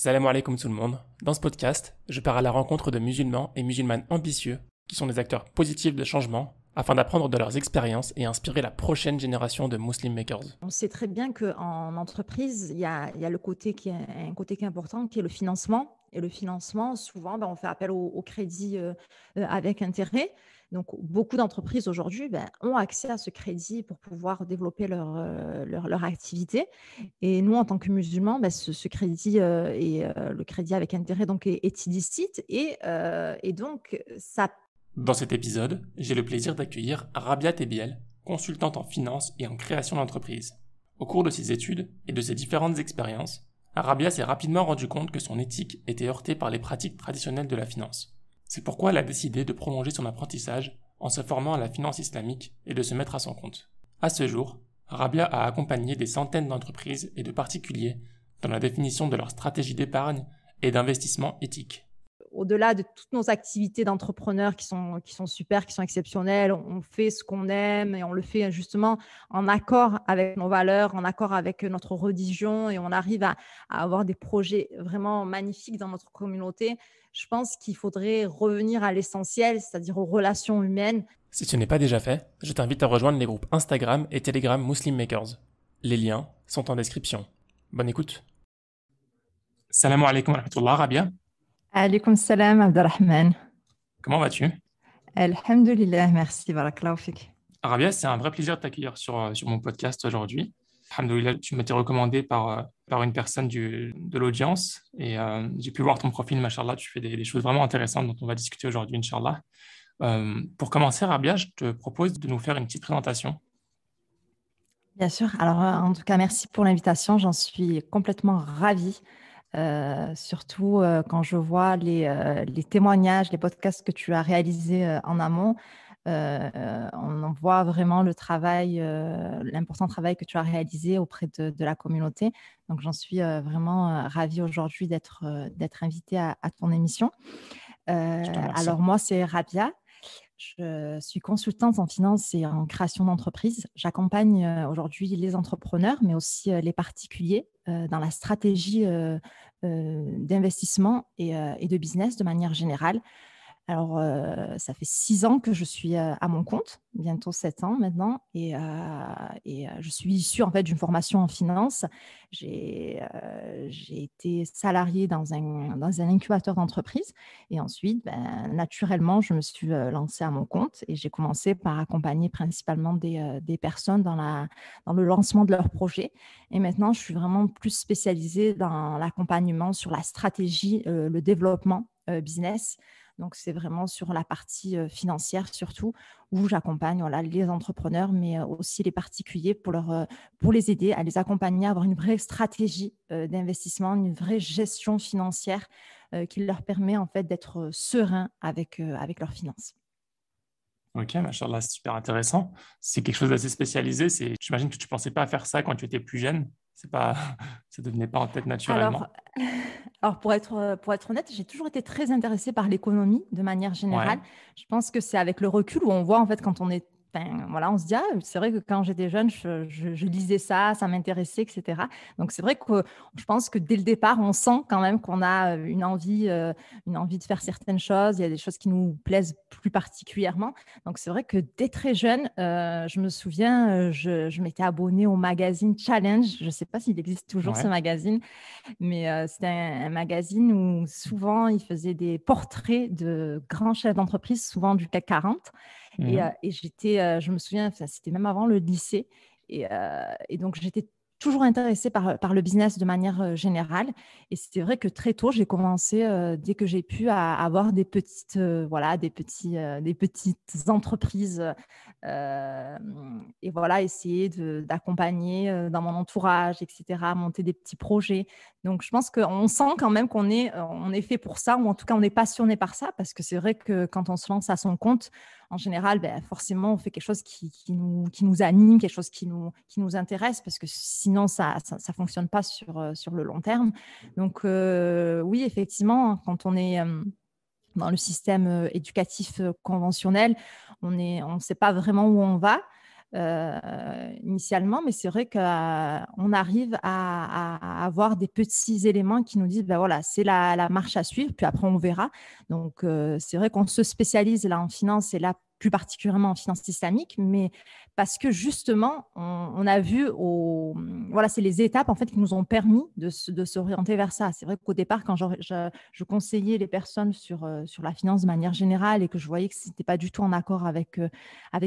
Salam alaikum tout le monde. Dans ce podcast, je pars à la rencontre de musulmans et musulmanes ambitieux qui sont des acteurs positifs de changement afin d'apprendre de leurs expériences et inspirer la prochaine génération de Muslim Makers. On sait très bien qu'en entreprise, il y a le côté qui est un côté qui est important, qui est le financement. Et le financement, souvent, on fait appel au crédit avec intérêt. Donc, beaucoup d'entreprises aujourd'hui ont accès à ce crédit pour pouvoir développer leur activité. Et nous, en tant que musulmans, ce crédit le crédit avec intérêt donc, est illicite. Et donc, ça. Dans cet épisode, j'ai le plaisir d'accueillir Rabia Tebiel, consultante en finance et en création d'entreprise. Au cours de ses études et de ses différentes expériences, Rabia s'est rapidement rendu compte que son éthique était heurtée par les pratiques traditionnelles de la finance. C'est pourquoi elle a décidé de prolonger son apprentissage en se formant à la finance islamique et de se mettre à son compte. À ce jour, Rabia a accompagné des centaines d'entreprises et de particuliers dans la définition de leur stratégie d'épargne et d'investissement éthique. Au-delà de toutes nos activités d'entrepreneurs qui sont super, qui sont exceptionnelles, on fait ce qu'on aime et on le fait justement en accord avec nos valeurs, en accord avec notre religion, et on arrive à avoir des projets vraiment magnifiques dans notre communauté. Je pense qu'il faudrait revenir à l'essentiel, c'est-à-dire aux relations humaines. Si ce n'est pas déjà fait, je t'invite à rejoindre les groupes Instagram et Telegram Muslim Makers. Les liens sont en description. Bonne écoute. Salam alaikum wa rahmatullah, Rabia. Alaykoum salam, Abdelrahman. Comment vas-tu? Alhamdulillah, merci, barakallahu fik. Rabia, c'est un vrai plaisir de t'accueillir sur mon podcast aujourd'hui. Alhamdulillah, tu m'as été recommandé par une personne de l'audience et j'ai pu voir ton profil, machallah, tu fais des choses vraiment intéressantes dont on va discuter aujourd'hui, Inch'Allah. Pour commencer, Rabia, je te propose de nous faire une petite présentation. Bien sûr. Alors, en tout cas, merci pour l'invitation. J'en suis complètement ravie. Surtout quand je vois les témoignages, les podcasts que tu as réalisés en amont. On en voit vraiment le travail, l'important travail que tu as réalisé auprès de la communauté. Donc, j'en suis vraiment ravie aujourd'hui d'être invitée à ton émission. Je te remercie. Alors, moi, c'est Rabia. Je suis consultante en finance et en création d'entreprise. J'accompagne aujourd'hui les entrepreneurs, mais aussi les particuliers dans la stratégie d'investissement et de business de manière générale. Alors, ça fait 6 ans que je suis à mon compte, bientôt 7 ans maintenant, et je suis issue en fait d'une formation en finance. J'ai été salariée dans un incubateur d'entreprise, et ensuite, naturellement, je me suis lancée à mon compte et j'ai commencé par accompagner principalement des personnes dans le lancement de leurs projets. Et maintenant, je suis vraiment plus spécialisée dans l'accompagnement sur la stratégie, le développement business. Donc, c'est vraiment sur la partie financière surtout, où j'accompagne les entrepreneurs, mais aussi les particuliers pour les aider à les accompagner à avoir une vraie stratégie d'investissement, une vraie gestion financière qui leur permet en fait d'être sereins avec leurs finances. Ok, machallah, c'est super intéressant. C'est quelque chose d'assez spécialisé. J'imagine que tu ne pensais pas faire ça quand tu étais plus jeune. Ça ne devenait pas en tête naturellement. Alors pour être honnête, j'ai toujours été très intéressée par l'économie de manière générale. Ouais. Je pense que c'est avec le recul où on voit en fait quand on est, on se dit c'est vrai que quand j'étais jeune, je lisais ça m'intéressait, etc. Donc c'est vrai que je pense que dès le départ, on sent quand même qu'on a une envie de faire certaines choses. Il y a des choses qui nous plaisent plus particulièrement. Donc c'est vrai que dès très jeune, je me souviens, je m'étais abonnée au magazine Challenge. Je ne sais pas s'il existe toujours ce Ouais. magazine. Mais c'était un magazine où souvent, il faisait des portraits de grands chefs d'entreprise, souvent du CAC 40. Et je me souviens, c'était même avant le lycée. Et donc, j'étais toujours intéressée par le business de manière générale. Et c'est vrai que très tôt, j'ai commencé, dès que j'ai pu, à avoir des petites entreprises. Et voilà, essayer d'accompagner dans mon entourage, etc., monter des petits projets. Donc, je pense qu'on sent quand même qu'on est fait pour ça, ou en tout cas, on est passionné par ça, parce que c'est vrai que quand on se lance à son compte, en général, forcément, on fait quelque chose qui nous anime, quelque chose qui nous intéresse, parce que sinon, ça fonctionne pas sur le long terme. Donc, oui, effectivement, quand on est dans le système éducatif conventionnel, on ne sait pas vraiment où on va. initialement, mais c'est vrai qu'on arrive à avoir des petits éléments qui nous disent, ben voilà, c'est la marche à suivre, puis après on verra. Donc, c'est vrai qu'on se spécialise là en finance et là plus particulièrement en finance islamique, mais parce que justement, on a vu, voilà, c'est les étapes en fait qui nous ont permis de s'orienter vers ça. C'est vrai qu'au départ, quand je conseillais les personnes sur la finance de manière générale et que je voyais que ce n'était pas du tout en accord avec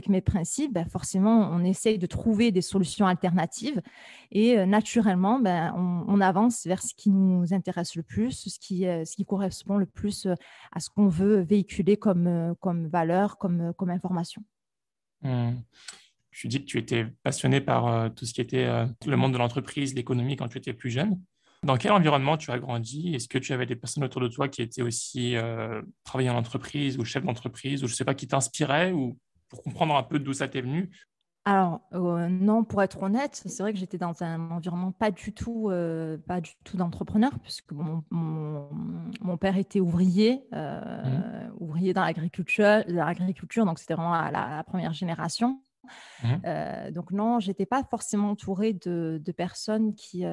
mes principes, ben forcément, on essaye de trouver des solutions alternatives et naturellement, ben, on avance vers ce qui nous intéresse le plus, ce qui correspond le plus à ce qu'on veut véhiculer comme valeur, comme information. Hmm. Tu dis que tu étais passionné par tout ce qui était le monde de l'entreprise, l'économie quand tu étais plus jeune. Dans quel environnement tu as grandi? Est-ce que tu avais des personnes autour de toi qui étaient aussi travaillant en entreprise ou chef d'entreprise ou je sais pas qui t'inspiraient ou pour comprendre un peu d'où ça t'est venu? Alors, non, pour être honnête, c'est vrai que j'étais dans un environnement pas du tout d'entrepreneur, puisque mon père était ouvrier, Mhm. ouvrier dans l'agriculture, donc c'était vraiment la première génération. Mhm. Donc non, j'étais pas forcément entourée de personnes qui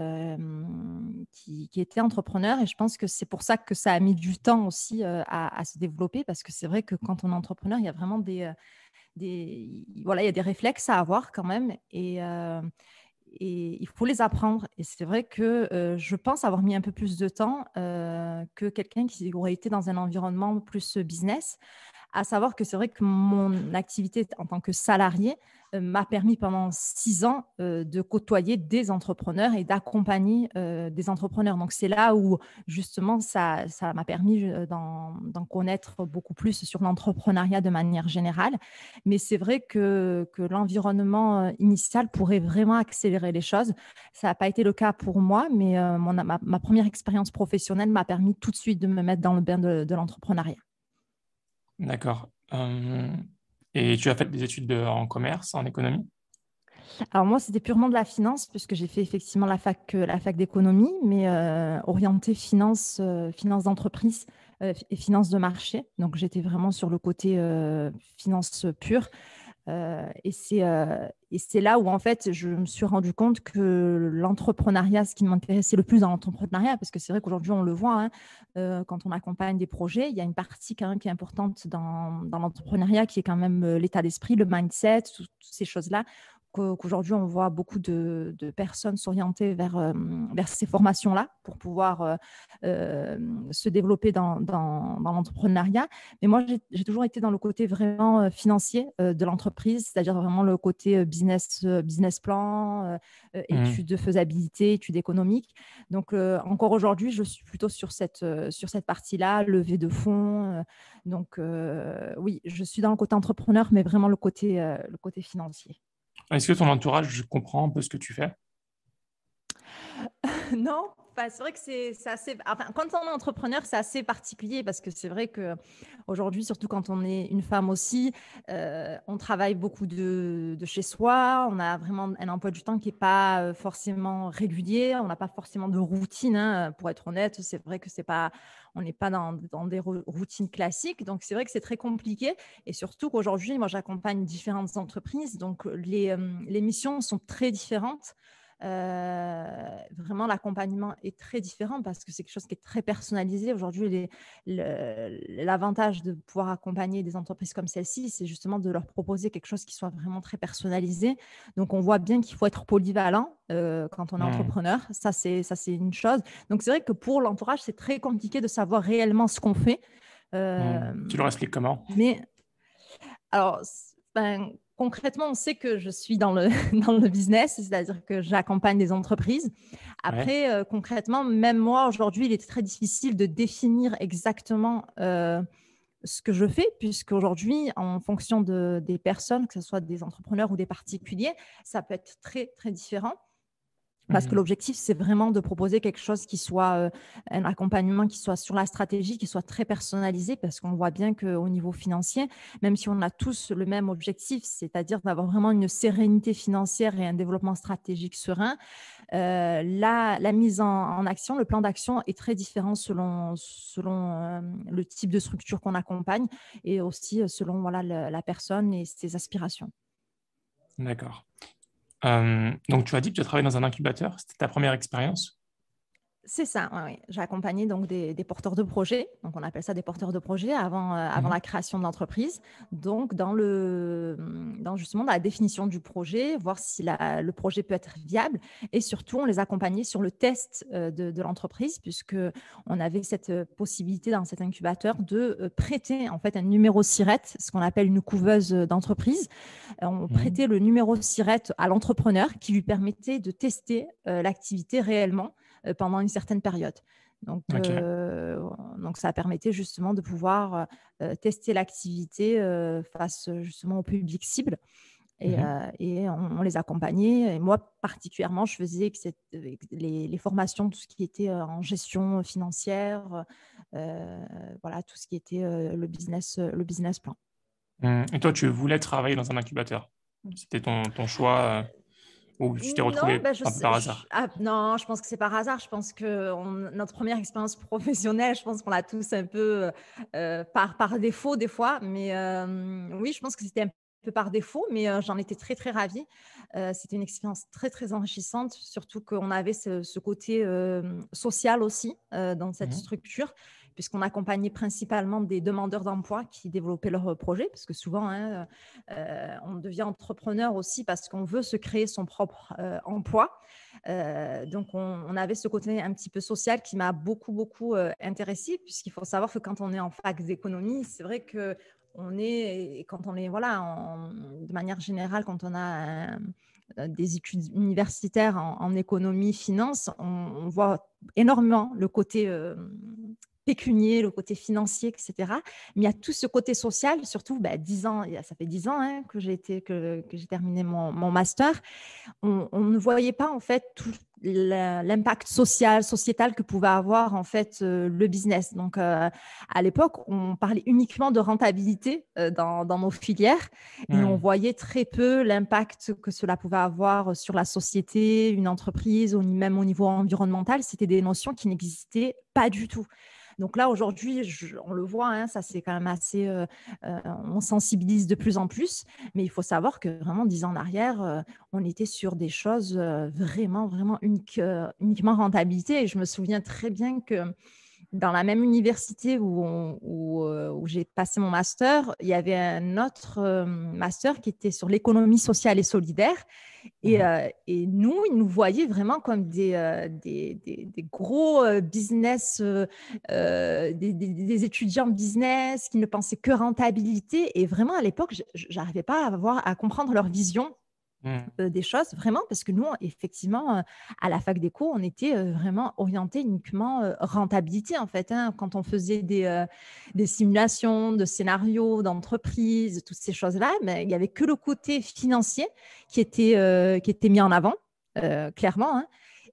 étaient entrepreneurs et je pense que c'est pour ça que ça a mis du temps aussi à se développer parce que c'est vrai que quand on est entrepreneur, il y a vraiment voilà, il y a des réflexes à avoir quand même et il faut les apprendre. Et c'est vrai que je pense avoir mis un peu plus de temps que quelqu'un qui aurait été dans un environnement plus business. À savoir que c'est vrai que mon activité en tant que salarié m'a permis pendant 6 ans de côtoyer des entrepreneurs et d'accompagner des entrepreneurs. Donc, c'est là où justement ça m'a permis d'en connaître beaucoup plus sur l'entrepreneuriat de manière générale. Mais c'est vrai que l'environnement initial pourrait vraiment accélérer les choses. Ça n'a pas été le cas pour moi, mais ma première expérience professionnelle m'a permis tout de suite de me mettre dans le bain de l'entrepreneuriat. D'accord. Et tu as fait des études en commerce, en économie? Alors moi, c'était purement de la finance, puisque j'ai fait effectivement la fac d'économie, mais orientée finance, finance d'entreprise et finance de marché. Donc j'étais vraiment sur le côté finance pure. Et c'est là où en fait je me suis rendu compte que l'entrepreneuriat, ce qui m'intéressait le plus dans l'entrepreneuriat, parce que c'est vrai qu'aujourd'hui on le voit, hein, quand on accompagne des projets, il y a une partie quand même qui est importante dans l'entrepreneuriat, qui est quand même l'état d'esprit, le mindset, toutes ces choses-là qu'aujourd'hui, on voit beaucoup de personnes s'orienter vers ces formations-là pour pouvoir se développer dans l'entrepreneuriat. Mais moi, j'ai toujours été dans le côté vraiment financier de l'entreprise, c'est-à-dire vraiment le côté business plan, Mhm. études de faisabilité, études économiques. Donc, encore aujourd'hui, je suis plutôt sur cette partie-là, levée de fonds. Donc, oui, je suis dans le côté entrepreneur, mais vraiment le côté financier. Est-ce que ton entourage comprend un peu ce que tu fais? Non, enfin, c'est vrai que c'est assez. Enfin, quand on est entrepreneur, c'est assez particulier parce que c'est vrai que aujourd'hui, surtout quand on est une femme aussi, on travaille beaucoup de chez soi. On a vraiment un emploi du temps qui n'est pas forcément régulier. On n'a pas forcément de routine, hein, pour être honnête. C'est vrai que c'est pas. On n'est pas dans des routines classiques. Donc, c'est vrai que c'est très compliqué. Et surtout qu'aujourd'hui, moi, j'accompagne différentes entreprises. Donc, les missions sont très différentes. Vraiment, l'accompagnement est très différent parce que c'est quelque chose qui est très personnalisé. Aujourd'hui, l'avantage de pouvoir accompagner des entreprises comme celle-ci, c'est justement de leur proposer quelque chose qui soit vraiment très personnalisé. Donc, on voit bien qu'il faut être polyvalent quand on est Mhm. entrepreneur. Ça, c'est une chose. Donc, c'est vrai que pour l'entourage, c'est très compliqué de savoir réellement ce qu'on fait. Mhm. Euh, Tu leur expliques comment? mais alors, ben, concrètement, on sait que je suis dans le, dans le business, c'est-à-dire que j'accompagne des entreprises. Ouais. Après, concrètement, même moi, aujourd'hui, il est très difficile de définir exactement ce que je fais, puisqu'aujourd'hui, en fonction des personnes, que ce soit des entrepreneurs ou des particuliers, ça peut être très, très différent. Parce que Mhm. l'objectif, c'est vraiment de proposer quelque chose qui soit un accompagnement qui soit sur la stratégie, qui soit très personnalisé, parce qu'on voit bien qu'au niveau financier, même si on a tous le même objectif, c'est-à-dire d'avoir vraiment une sérénité financière et un développement stratégique serein, la mise en action, le plan d'action est très différent selon le type de structure qu'on accompagne et aussi selon voilà, la personne et ses aspirations. D'accord. Donc, tu as dit que tu as travaillé dans un incubateur. C'était ta première expérience? C'est ça, ouais, ouais. J'ai accompagné donc des porteurs de projets, donc on appelle ça des porteurs de projets avant Mhm. la création de l'entreprise. Donc dans justement la définition du projet, voir si le projet peut être viable et surtout on les accompagnait sur le test de l'entreprise puisque on avait cette possibilité dans cet incubateur de prêter en fait un numéro SIRET, ce qu'on appelle une couveuse d'entreprise. On Mhm. prêtait le numéro SIRET à l'entrepreneur qui lui permettait de tester l'activité réellement pendant une certaine période. Donc, Ok. euh, donc, ça permettait justement de pouvoir tester l'activité face justement au public cible. Mhm. Et on les accompagnait. Et moi, particulièrement, je faisais les formations, tout ce qui était en gestion financière, voilà, tout ce qui était le business plan. Et toi, tu voulais travailler dans un incubateur? C'était ton choix ou tu t'es Non, retrouvé ben un peu par hasard? non, je pense que c'est par hasard. Je pense que notre première expérience professionnelle, je pense qu'on l'a tous un peu par défaut des fois. Mais oui, je pense que c'était un peu par défaut, mais j'en étais très, très ravie. C'était une expérience très, très enrichissante, surtout qu'on avait ce côté social aussi dans cette Mhm. structure, puisqu'on accompagnait principalement des demandeurs d'emploi qui développaient leur projet, parce que souvent, hein, on devient entrepreneur aussi parce qu'on veut se créer son propre emploi. Donc, on avait ce côté un petit peu social qui m'a beaucoup, beaucoup intéressée, puisqu'il faut savoir que quand on est en fac d'économie, c'est vrai que on est, quand on est, voilà, de manière générale, quand on a des études universitaires en économie, finance, on voit énormément le côté pécunier, le côté financier, etc. Mais il y a tout ce côté social, surtout 10 ans, ça fait 10 ans hein, que j'ai terminé mon master. On ne voyait pas en fait tout l'impact social, sociétal que pouvait avoir en fait le business. Donc à l'époque, on parlait uniquement de rentabilité dans nos filières et on Mhm. voyait très peu l'impact que cela pouvait avoir sur la société, une entreprise, ou même au niveau environnemental. C'était des notions qui n'existaient pas du tout. Donc là, aujourd'hui, on le voit, hein, ça c'est quand même assez, on sensibilise de plus en plus, mais il faut savoir que vraiment 10 ans en arrière, on était sur des choses vraiment, vraiment uniquement rentabilité. Et je me souviens très bien que dans la même université où j'ai passé mon master, il y avait un autre master qui était sur l'économie sociale et solidaire. Mhm. Et nous, ils nous voyaient vraiment comme des gros business, des étudiants business qui ne pensaient que rentabilité. Et vraiment, à l'époque, je n'arrivais pas à comprendre leur vision Mhm. des choses, vraiment, parce que nous, effectivement, à la fac d'éco, on était vraiment orienté uniquement rentabilité, en fait. Hein. Quand on faisait des simulations de scénarios, d'entreprise, toutes ces choses-là, mais il n'y avait que le côté financier qui était mis en avant, clairement. Hein.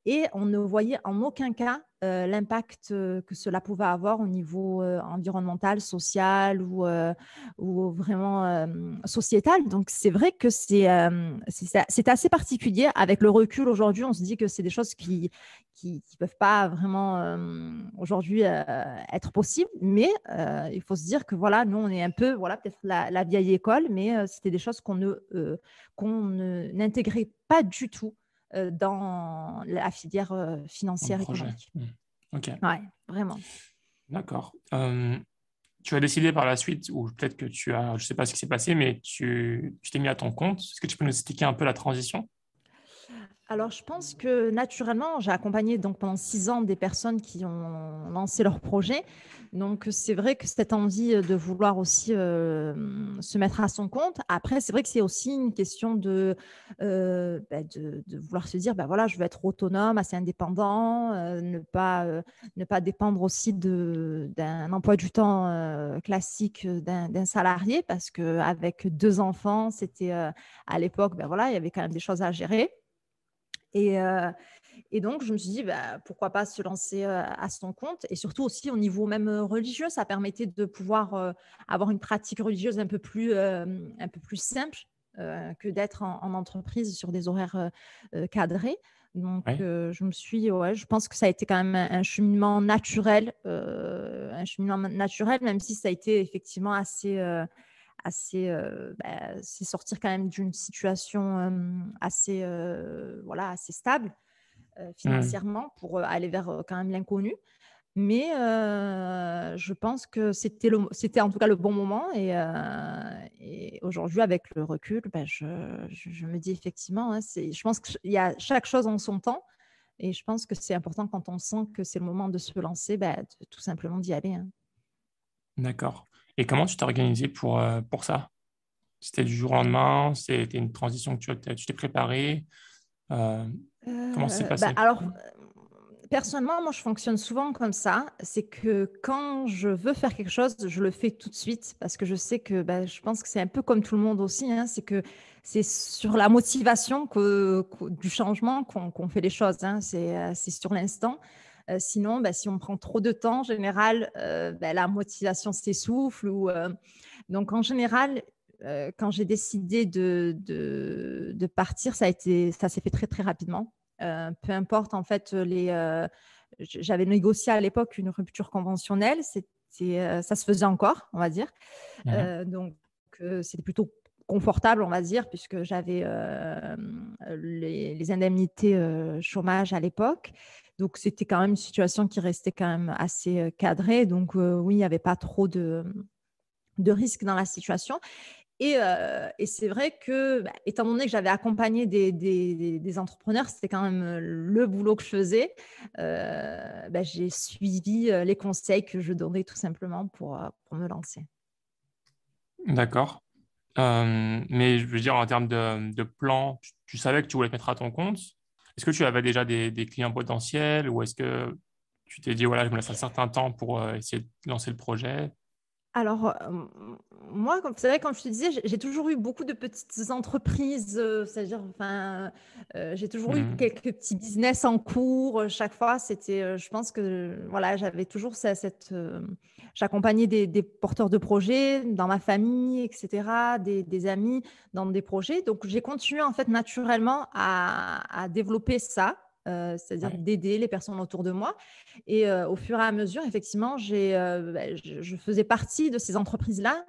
Et on ne voyait en aucun cas l'impact que cela pouvait avoir au niveau environnemental, social ou vraiment sociétal. Donc, c'est vrai que c'est assez particulier. Avec le recul aujourd'hui, on se dit que c'est des choses qui peuvent pas vraiment aujourd'hui être possibles. Mais il faut se dire que voilà, nous, on est un peu, voilà, peut-être la vieille école, mais c'était des choses n'intégrait pas du tout dans la filière Dans le financière projet. économique. Mhm. Ok, Ouais, vraiment. d'accord. Tu as décidé par la suite, ou peut-être que je sais pas ce qui s'est passé, mais tu t'es mis à ton compte. Est-ce que tu peux nous expliquer un peu la transition? Alors, je pense que naturellement, j'ai accompagné donc pendant 6 ans des personnes qui ont lancé leur projet. Donc, c'est vrai que cette envie de vouloir aussi se mettre à son compte. Après, c'est vrai que c'est aussi une question de vouloir se dire, voilà, je veux être autonome, assez indépendant, ne pas dépendre aussi d'un emploi du temps classique d'un salarié, parce qu'avec 2 enfants, c'était à l'époque, voilà, il y avait quand même des choses à gérer. Et, euh, et donc, je me suis dit, pourquoi pas se lancer à son compte. Et surtout aussi au niveau même religieux, ça permettait de pouvoir avoir une pratique religieuse un peu plus simple que d'être en entreprise sur des horaires cadrés. Donc, Oui. ouais, je pense que ça a été quand même un cheminement naturel, même si ça a été effectivement c'est sortir quand même d'une situation assez stable Mmh. financièrement pour aller vers quand même l'inconnu. Mais je pense que c'était en tout cas le bon moment et aujourd'hui avec le recul, je me dis effectivement, hein, je pense qu'il y a chaque chose en son temps et je pense que c'est important quand on sent que c'est le moment de se lancer, de tout simplement d'y aller, hein. D'accord. Et comment tu t'es organisé pour ça? C'était du jour au lendemain? C'était une transition que tu t'es préparé? Euh, comment ça s'est passé? Personnellement, moi, je fonctionne souvent comme ça. C'est que quand je veux faire quelque chose, je le fais tout de suite parce que je sais que je pense que c'est un peu comme tout le monde aussi, hein, c'est que c'est sur la motivation du changement qu'on fait les choses, hein, c'est sur l'instant. Sinon, si on prend trop de temps, en général, la motivation s'essouffle. Donc, en général, quand j'ai décidé de partir, ça s'est fait très, très rapidement. Peu importe, en fait, j'avais négocié à l'époque une rupture conventionnelle. Ça se faisait encore, on va dire. Mhm. C'était plutôt confortable, on va dire, puisque j'avais les indemnités chômage à l'époque. Donc, c'était quand même une situation qui restait quand même assez cadrée. Donc, oui, il n'y avait pas trop de risques dans la situation. Et c'est vrai que, étant donné que j'avais accompagné des entrepreneurs, c'était quand même le boulot que je faisais. J'ai suivi les conseils que je donnais tout simplement pour me lancer. D'accord. Mais je veux dire, en termes de plan, tu savais que tu voulais te mettre à ton compte. Est-ce que tu avais déjà des clients potentiels ou est-ce que tu t'es dit, voilà, je me laisse un certain temps pour essayer de lancer le projet? Alors, moi, comme c'est vrai, comme je te disais, j'ai toujours eu beaucoup de petites entreprises, c'est-à-dire, enfin, j'ai toujours eu Mhm. quelques petits business en cours. Chaque fois, je pense que, voilà, j'avais toujours j'accompagnais des porteurs de projets dans ma famille, etc., des amis dans des projets. Donc, j'ai continué, en fait, naturellement à développer ça, c'est-à-dire Ouais. d'aider les personnes autour de moi. Et au fur et à mesure, effectivement, je faisais partie de ces entreprises-là,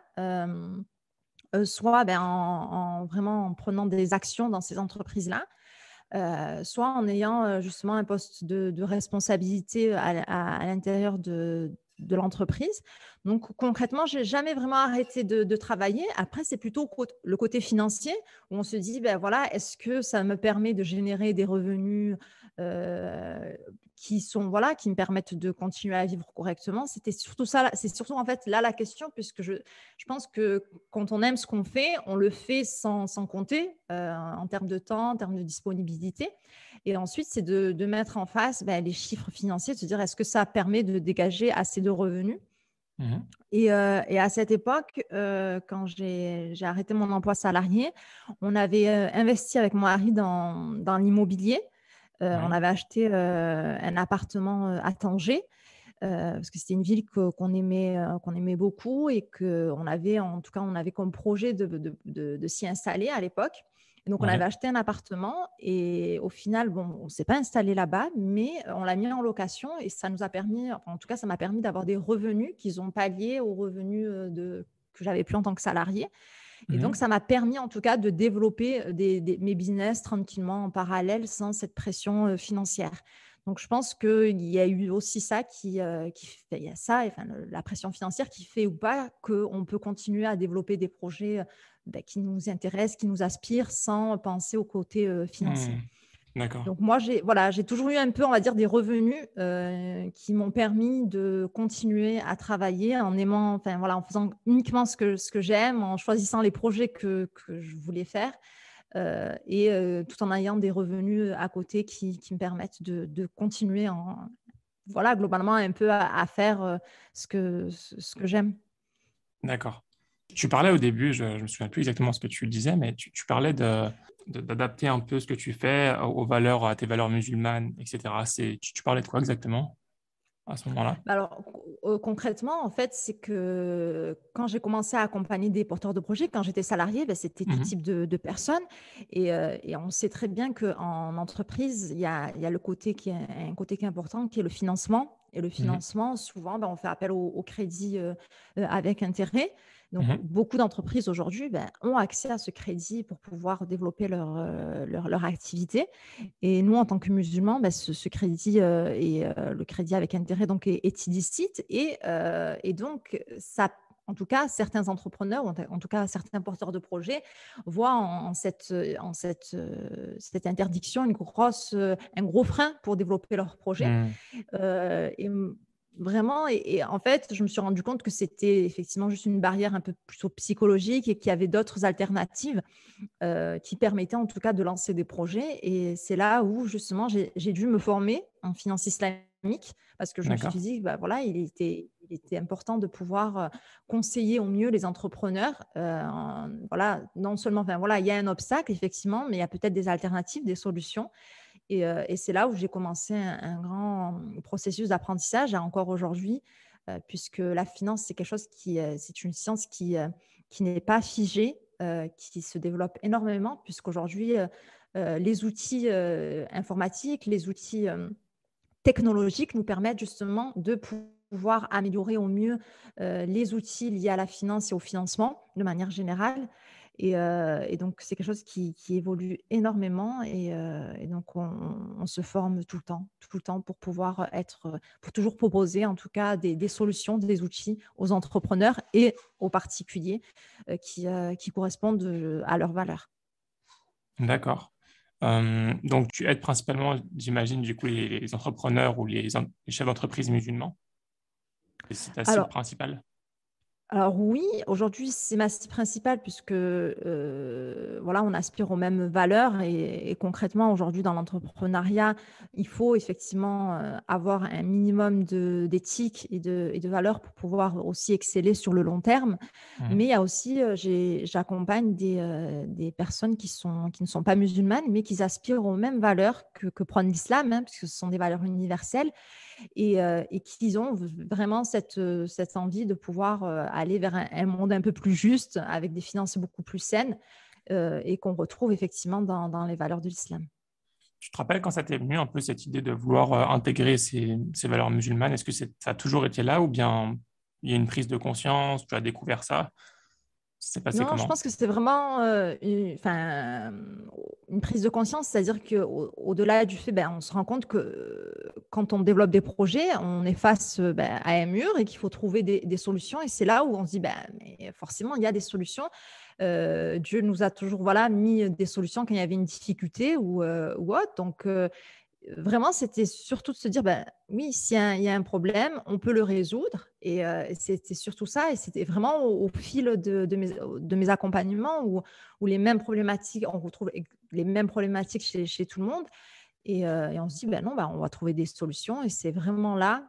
soit vraiment en prenant des actions dans ces entreprises-là, soit en ayant justement un poste de responsabilité à l'intérieur de l'entreprise. Donc concrètement, je n'ai jamais vraiment arrêté de travailler. Après, c'est plutôt le côté financier où on se dit, voilà, est-ce que ça me permet de générer des revenus euh, qui me permettent de continuer à vivre correctement. C'était surtout ça, c'est surtout en fait là la question, puisque je pense que quand on aime ce qu'on fait, on le fait sans compter en termes de temps, en termes de disponibilité. Et ensuite, c'est de mettre en face les chiffres financiers, de se dire est-ce que ça permet de dégager assez de revenus. Mhm. Et à cette époque, quand j'ai arrêté mon emploi salarié, on avait investi avec mon mari dans l'immobilier. On Ouais. avait acheté un appartement à Tanger parce que c'était une ville qu'on aimait beaucoup et qu'on avait, en tout cas, on avait comme projet de s'y installer à l'époque. Et donc, on avait Ouais. acheté un appartement et au final, bon, on ne s'est pas installé là-bas, mais on l'a mis en location et ça nous a permis, enfin, en tout cas, ça m'a permis d'avoir des revenus qui ont pallié aux revenus que j'avais plus en tant que salarié. Et donc, Mhm. ça m'a permis en tout cas de développer mes business tranquillement en parallèle sans cette pression financière. Donc, je pense qu'il y a eu aussi ça qui fait, il y a ça, enfin, la pression financière qui fait ou pas qu'on peut continuer à développer des projets qui nous intéressent, qui nous aspirent sans penser au côté financier. Mhm. D'accord. Donc moi, j'ai toujours eu un peu, on va dire, des revenus qui m'ont permis de continuer à travailler en aimant, enfin voilà, en faisant uniquement ce que j'aime, en choisissant les projets que je voulais faire tout en ayant des revenus à côté qui me permettent de continuer voilà, globalement un peu à faire ce que j'aime. D'accord. Tu parlais au début, je ne me souviens plus exactement ce que tu disais, mais tu parlais d'adapter un peu ce que tu fais aux valeurs, à tes valeurs musulmanes, etc. Tu parlais de quoi exactement à ce moment-là? Alors, concrètement, en fait, c'est que quand j'ai commencé à accompagner des porteurs de projets, quand j'étais salariée, c'était tout Mhm. type de personnes. Et on sait très bien qu'en entreprise, il y a le côté un côté qui est important, qui est le financement. Et le Mmh. financement, souvent, on fait appel au crédit avec intérêt. Donc, Mmh. beaucoup d'entreprises aujourd'hui ont accès à ce crédit pour pouvoir développer leur activité. Et nous, en tant que musulmans, ce crédit le crédit avec intérêt donc, est illicite. Et donc, ça, en tout cas, certains entrepreneurs, ou en tout cas certains porteurs de projets, voient cette interdiction un gros frein pour développer leur projet. Mmh. Et vraiment, et en fait, je me suis rendu compte que c'était effectivement juste une barrière un peu plutôt psychologique et qu'il y avait d'autres alternatives qui permettaient en tout cas de lancer des projets. Et c'est là où justement j'ai dû me former en finance islamique, parce que je me suis D'accord. dit, voilà, il était important de pouvoir conseiller au mieux les entrepreneurs. Voilà, non seulement, voilà, il y a un obstacle effectivement, mais il y a peut-être des alternatives, des solutions. Et c'est là où j'ai commencé un grand processus d'apprentissage, encore aujourd'hui, puisque la finance, c'est quelque chose c'est une science qui n'est pas figée, qui se développe énormément, puisqu'aujourd'hui, les outils informatiques, les outils technologiques nous permettent justement de pouvoir améliorer au mieux les outils liés à la finance et au financement de manière générale. Et donc, c'est quelque chose qui évolue énormément. Et donc, on se forme tout le temps pour pouvoir pour toujours proposer en tout cas des solutions, des outils aux entrepreneurs et aux particuliers qui correspondent à leurs valeurs. D'accord. Donc tu aides principalement, j'imagine, du coup, les entrepreneurs ou les chefs d'entreprise musulmans? Et c'est ta cible Alors, principale? Alors oui, aujourd'hui, c'est ma cible principale puisque, voilà, on aspire aux mêmes valeurs. Et concrètement, aujourd'hui, dans l'entrepreneuriat, il faut effectivement, avoir un minimum d'éthique et de valeurs pour pouvoir aussi exceller sur le long terme. Mais Mmh. il y a aussi, j'accompagne des personnes qui ne sont pas musulmanes, mais qui aspirent aux mêmes valeurs que prône l'islam, hein, puisque ce sont des valeurs universelles. Et qu'ils ont vraiment cette envie de pouvoir aller vers un monde un peu plus juste, avec des finances beaucoup plus saines, et qu'on retrouve effectivement dans les valeurs de l'islam. Tu te rappelles quand ça t'est venu un peu cette idée de vouloir intégrer ces valeurs musulmanes? Est-ce que ça a toujours été là ou bien il y a une prise de conscience, tu as découvert ça? Ça s'est passé Non, je comment? pense que c'était vraiment une prise de conscience, c'est-à-dire qu'au-delà du fait, on se rend compte que quand on développe des projets, on est face à un mur et qu'il faut trouver des solutions. Et c'est là où on se dit, mais forcément, il y a des solutions. Dieu nous a toujours, voilà, mis des solutions quand il y avait une difficulté ou autre. Donc, vraiment, c'était surtout de se dire, oui, il y a un problème, on peut le résoudre. Et c'était surtout ça. Et c'était vraiment au fil de mes accompagnements où les mêmes problématiques, on retrouve les mêmes problématiques chez tout le monde. Et on se dit, non, on va trouver des solutions. Et c'est vraiment là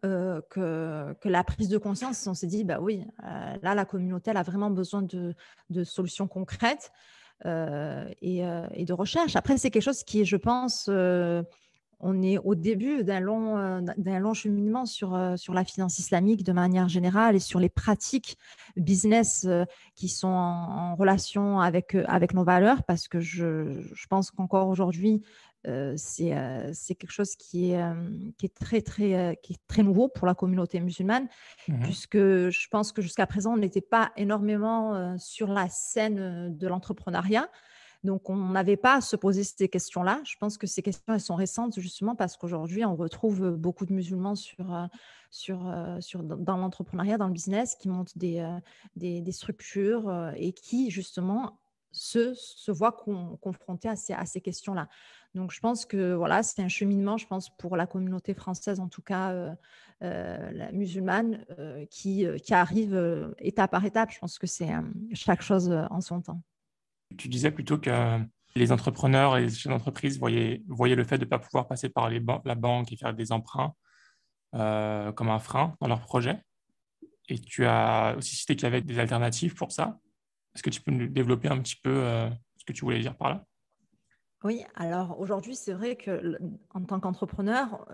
que la prise de conscience, on s'est dit, oui, là, la communauté, elle a vraiment besoin de solutions concrètes et de recherche. Après, c'est quelque chose qui est, je pense, on est au début d'un long cheminement sur la finance islamique de manière générale et sur les pratiques business qui sont en relation avec nos valeurs, parce que je pense qu'encore aujourd'hui, c'est quelque chose qui est qui est très nouveau pour la communauté musulmane, Mhm. puisque je pense que jusqu'à présent, on n'était pas énormément sur la scène de l'entrepreneuriat. Donc, on n'avait pas à se poser ces questions-là. Je pense que ces questions, elles sont récentes justement parce qu'aujourd'hui, on retrouve beaucoup de musulmans dans l'entrepreneuriat, dans le business, qui montent des structures et qui justement se voient confrontés à ces questions-là. Donc, je pense que voilà, c'est un cheminement, je pense, pour la communauté française, en tout cas la musulmane, qui arrive étape par étape. Je pense que c'est chaque chose en son temps. Tu disais plutôt que les entrepreneurs et les chefs d'entreprise voyaient le fait de ne pas pouvoir passer par la banque et faire des emprunts comme un frein dans leur projet. Et tu as aussi cité qu'il y avait des alternatives pour ça. Est-ce que tu peux nous développer un petit peu ce que tu voulais dire par là? Oui, alors aujourd'hui, c'est vrai que en tant qu'entrepreneur,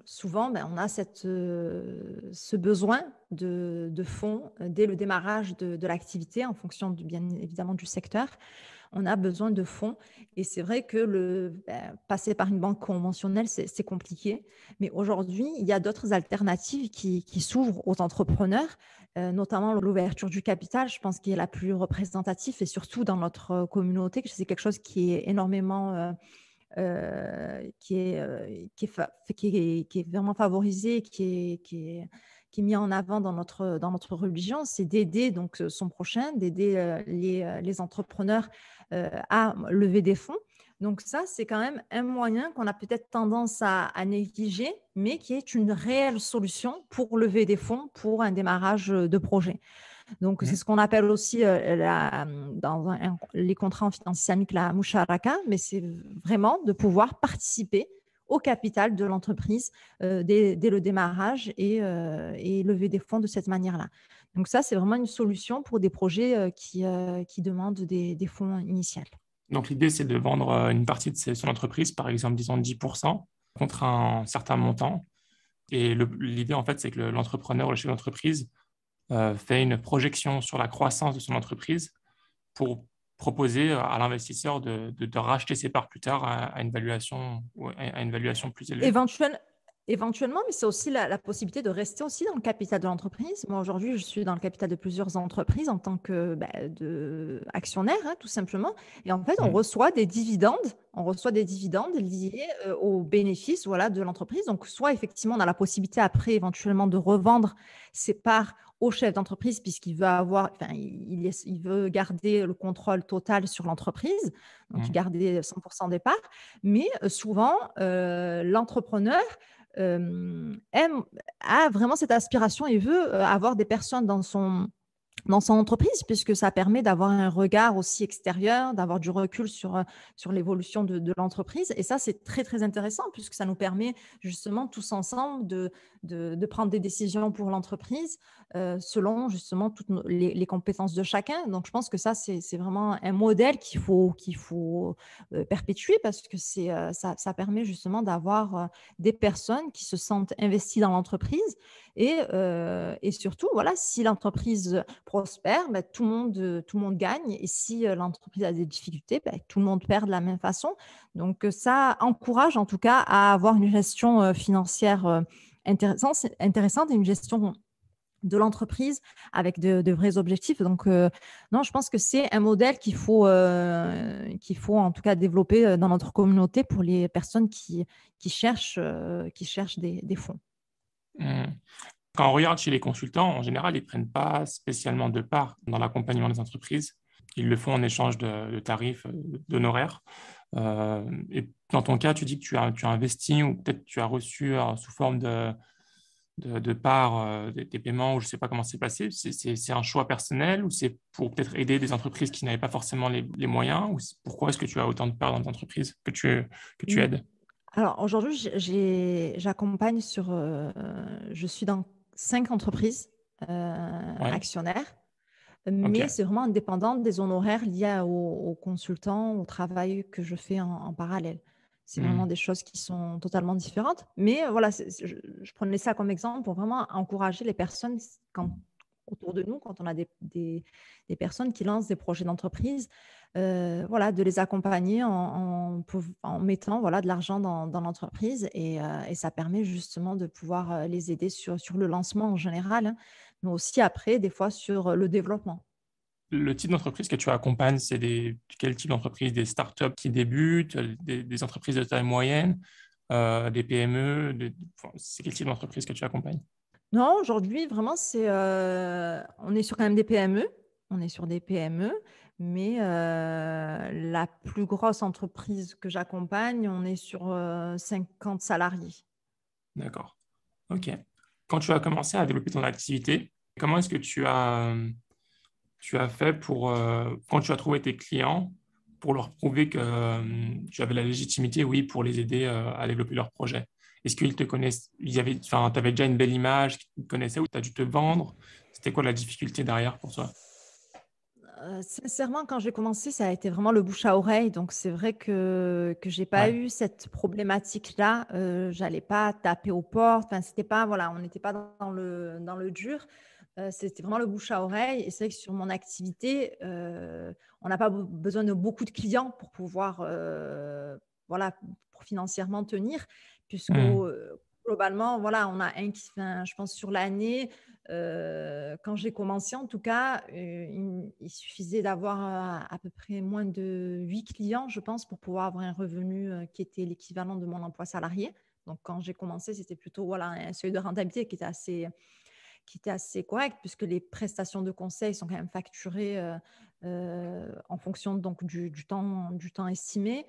souvent, on a ce besoin de fonds dès le démarrage de l'activité en fonction bien évidemment du secteur. on a besoin de fonds. Et c'est vrai que passer par une banque conventionnelle, c'est compliqué. Mais aujourd'hui, il y a d'autres alternatives qui s'ouvrent aux entrepreneurs, notamment l'ouverture du capital, je pense, qui est la plus représentative et surtout dans notre communauté, que c'est quelque chose qui est énormément qui est vraiment favorisé, qui est mis en avant dans notre religion, c'est d'aider donc son prochain, d'aider les entrepreneurs à lever des fonds. Donc ça, c'est quand même un moyen qu'on a peut-être tendance à négliger, mais qui est une réelle solution pour lever des fonds pour un démarrage de projet. Donc, c'est Mhm. ce qu'on appelle aussi dans les contrats en finance islamique la musharaka, mais c'est vraiment de pouvoir participer au capital de l'entreprise dès le démarrage et lever des fonds de cette manière-là. Donc ça, c'est vraiment une solution pour des projets qui demandent des fonds initiaux. Donc l'idée, c'est de vendre une partie de son entreprise, par exemple, disons 10%, contre un certain montant. Et l'idée, en fait, c'est que l'entrepreneur, le chef d'entreprise, fait une projection sur la croissance de son entreprise pour proposer à l'investisseur de racheter ses parts plus tard à une valuation, à une valuation plus élevée. Éventuellement, éventuellement, mais c'est aussi la possibilité de rester aussi dans le capital de l'entreprise. Moi, aujourd'hui, je suis dans le capital de plusieurs entreprises en tant que actionnaire, hein, tout simplement. Et en fait, on Mhm. reçoit des dividendes. On reçoit des dividendes liés aux bénéfices, voilà, de l'entreprise. Donc, soit effectivement, on a la possibilité après, éventuellement, de revendre ses parts au chef d'entreprise puisqu'il veut il veut garder le contrôle total sur l'entreprise, donc Mhm. garder 100% des parts. Mais souvent, l'entrepreneur a vraiment cette aspiration et veut avoir des personnes dans son entreprise, puisque ça permet d'avoir un regard aussi extérieur, d'avoir du recul sur l'évolution de l'entreprise. Et ça, c'est très, très intéressant, puisque ça nous permet justement tous ensemble de prendre des décisions pour l'entreprise selon justement toutes les compétences de chacun. Donc, je pense que ça, c'est vraiment un modèle qu'il faut perpétuer, parce que ça permet justement d'avoir des personnes qui se sentent investies dans l'entreprise et surtout, voilà, si l'entreprise prospère, ben, tout le monde gagne. Et si l'entreprise a des difficultés, ben, tout le monde perd de la même façon. Donc, ça encourage en tout cas à avoir une gestion financière intéressante et une gestion de l'entreprise avec de vrais objectifs. Donc, non, je pense que c'est un modèle qu'il faut en tout cas développer dans notre communauté pour les personnes qui cherchent des fonds. Mhm. Quand on regarde chez les consultants, en général, ils ne prennent pas spécialement de part dans l'accompagnement des entreprises. Ils le font en échange de tarifs, d'honoraires. Et dans ton cas, tu dis que tu as investi ou peut-être tu as reçu sous forme de part des paiements ou je ne sais pas comment c'est passé. C'est un choix personnel ou c'est pour peut-être aider des entreprises qui n'avaient pas forcément les moyens ou pourquoi est-ce que tu as autant de parts dans des entreprises que tu aides? Alors aujourd'hui, j'accompagne je suis dans 5 entreprises Ouais, actionnaires, ok. mais c'est vraiment indépendant des honoraires liés aux consultants, au travail que je fais en parallèle. C'est vraiment Hmm. des choses qui sont totalement différentes. Mais voilà, je prenais ça comme exemple pour vraiment encourager les personnes autour de nous, quand on a des personnes qui lancent des projets d'entreprise, voilà, de les accompagner en mettant voilà, de l'argent dans l'entreprise et ça permet justement de pouvoir les aider sur le lancement en général, hein, mais aussi après, des fois, sur le développement. Le type d'entreprise que tu accompagnes, c'est quel type d'entreprise? Des startups qui débutent, des entreprises de taille moyenne, des PME, enfin, c'est quel type d'entreprise que tu accompagnes? Non, aujourd'hui, vraiment, on est sur quand même des PME. On est sur des PME, mais la plus grosse entreprise que j'accompagne, on est sur 50 salariés. D'accord. Ok. Quand tu as commencé à développer ton activité, comment est-ce que tu as fait quand tu as trouvé tes clients, pour leur prouver que tu avais la légitimité, oui, pour les aider à développer leur projet? Est-ce qu'ils te connaissent, enfin, tu avais déjà une belle image, qu'ils te connaissaient ou tu as dû te vendre? C'était quoi la difficulté derrière pour toi? Sincèrement, quand j'ai commencé, ça a été vraiment le bouche à oreille. Donc, c'est vrai que j'ai pas Ouais. eu cette problématique-là. J'allais pas taper aux portes. Enfin, c'était pas, voilà, on n'était pas dans le dur. C'était vraiment le bouche à oreille. Et c'est vrai que sur mon activité, on n'a pas besoin de beaucoup de clients pour pouvoir, voilà, pour financièrement tenir, puisque Hmm. globalement, voilà, on a enfin, je pense sur l'année, quand j'ai commencé en tout cas, il suffisait d'avoir à peu près moins de 8 clients, je pense, pour pouvoir avoir un revenu qui était l'équivalent de mon emploi salarié. Donc, quand j'ai commencé, c'était plutôt voilà, un seuil de rentabilité qui était assez correct, puisque les prestations de conseil sont quand même facturées en fonction donc, du temps estimé.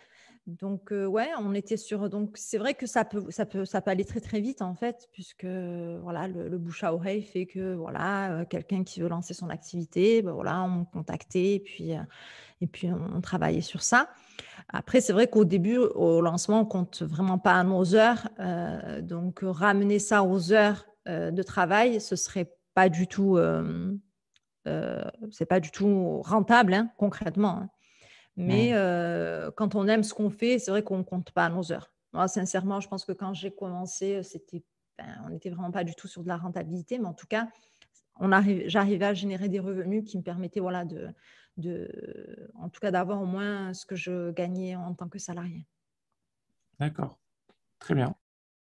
Donc, ouais, on était sur. Donc, c'est vrai que ça peut aller très, très vite, en fait, puisque voilà, le bouche à oreille fait que voilà, quelqu'un qui veut lancer son activité, ben, voilà, on me contactait et puis on travaillait sur ça. Après, c'est vrai qu'au début, au lancement, on compte vraiment pas à nos heures. Donc, ramener ça aux heures de travail, ce serait pas du tout, c'est pas du tout rentable, hein, concrètement, hein. Mais Hmm. quand on aime ce qu'on fait, c'est vrai qu'on compte pas à nos heures. Moi, sincèrement, je pense que quand j'ai commencé, on n'était vraiment pas du tout sur de la rentabilité, mais en tout cas, j'arrivais à générer des revenus qui me permettaient, voilà, en tout cas, d'avoir au moins ce que je gagnais en tant que salarié. D'accord, très bien.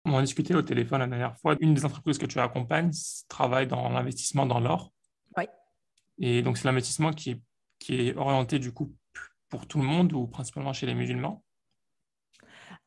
On a discuté au téléphone la dernière fois. Une des entreprises que tu accompagnes travaille dans l'investissement dans l'or. Oui. Et donc, c'est l'investissement qui est orienté du coup pour tout le monde ou principalement chez les musulmans.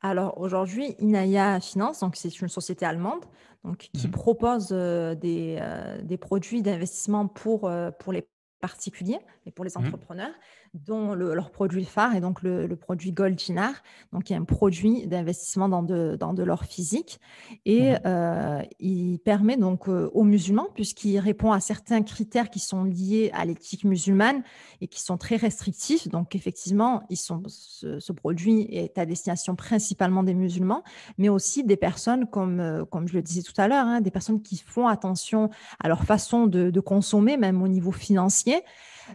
Alors aujourd'hui, Inaya Finance, donc c'est une société allemande, donc qui Mhm. propose des produits d'investissement pour les particuliers et pour les Mhm. entrepreneurs, dont leur produit phare est donc le produit Gold Dinar, donc qui est un produit d'investissement dans de l'or physique. Et Mhm. il permet donc aux musulmans, puisqu'il répond à certains critères qui sont liés à l'éthique musulmane et qui sont très restrictifs. Donc, effectivement, ce produit est à destination principalement des musulmans, mais aussi des personnes, comme je le disais tout à l'heure, hein, des personnes qui font attention à leur façon de consommer, même au niveau financier,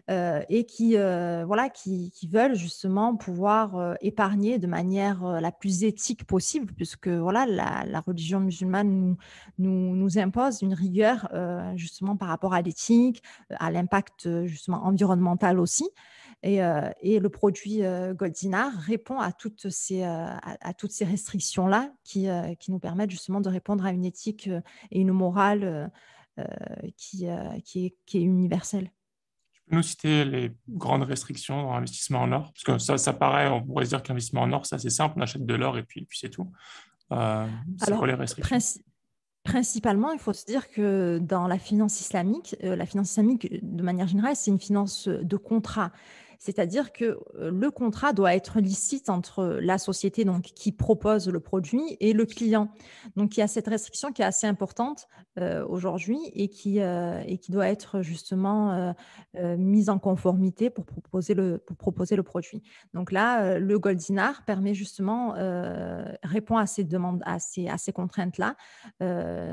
et voilà, qui veulent justement pouvoir épargner de manière la plus éthique possible, puisque voilà, la religion musulmane nous impose une rigueur justement par rapport à l'éthique, à l'impact justement environnemental aussi. Et le produit Goldinar répond à toutes ces restrictions-là qui nous permettent justement de répondre à une éthique et une morale qui est universelle. Tu peux nous citer les grandes restrictions dans l'investissement en or? Parce que ça paraît, on pourrait se dire que l'investissement en or, c'est assez simple, on achète de l'or et puis c'est tout. C'est quoi Alors, les restrictions? principalement, il faut se dire que dans la finance islamique, de manière générale, c'est une finance de contrat. C'est-à-dire que le contrat doit être licite entre la société donc, qui propose le produit et le client. Donc, il y a cette restriction qui est assez importante aujourd'hui et qui doit être justement mise en conformité pour proposer le produit. Donc là, le Gold Dinar permet justement, répond à ces demandes, à ces contraintes-là,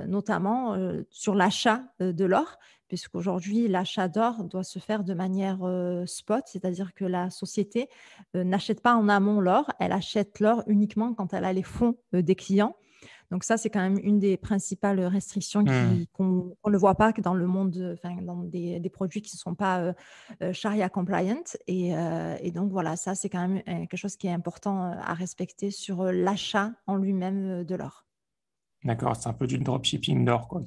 notamment sur l'achat de l'or, puisqu'aujourd'hui, l'achat d'or doit se faire de manière spot, c'est-à-dire que la société n'achète pas en amont l'or, elle achète l'or uniquement quand elle a les fonds des clients. Donc ça, c'est quand même une des principales restrictions Hmm. qu'on ne voit pas que dans le monde, enfin, dans des produits qui ne sont pas Sharia compliant. Et donc voilà, ça, c'est quand même quelque chose qui est important à respecter sur l'achat en lui-même de l'or. D'accord, c'est un peu du dropshipping d'or, quoi.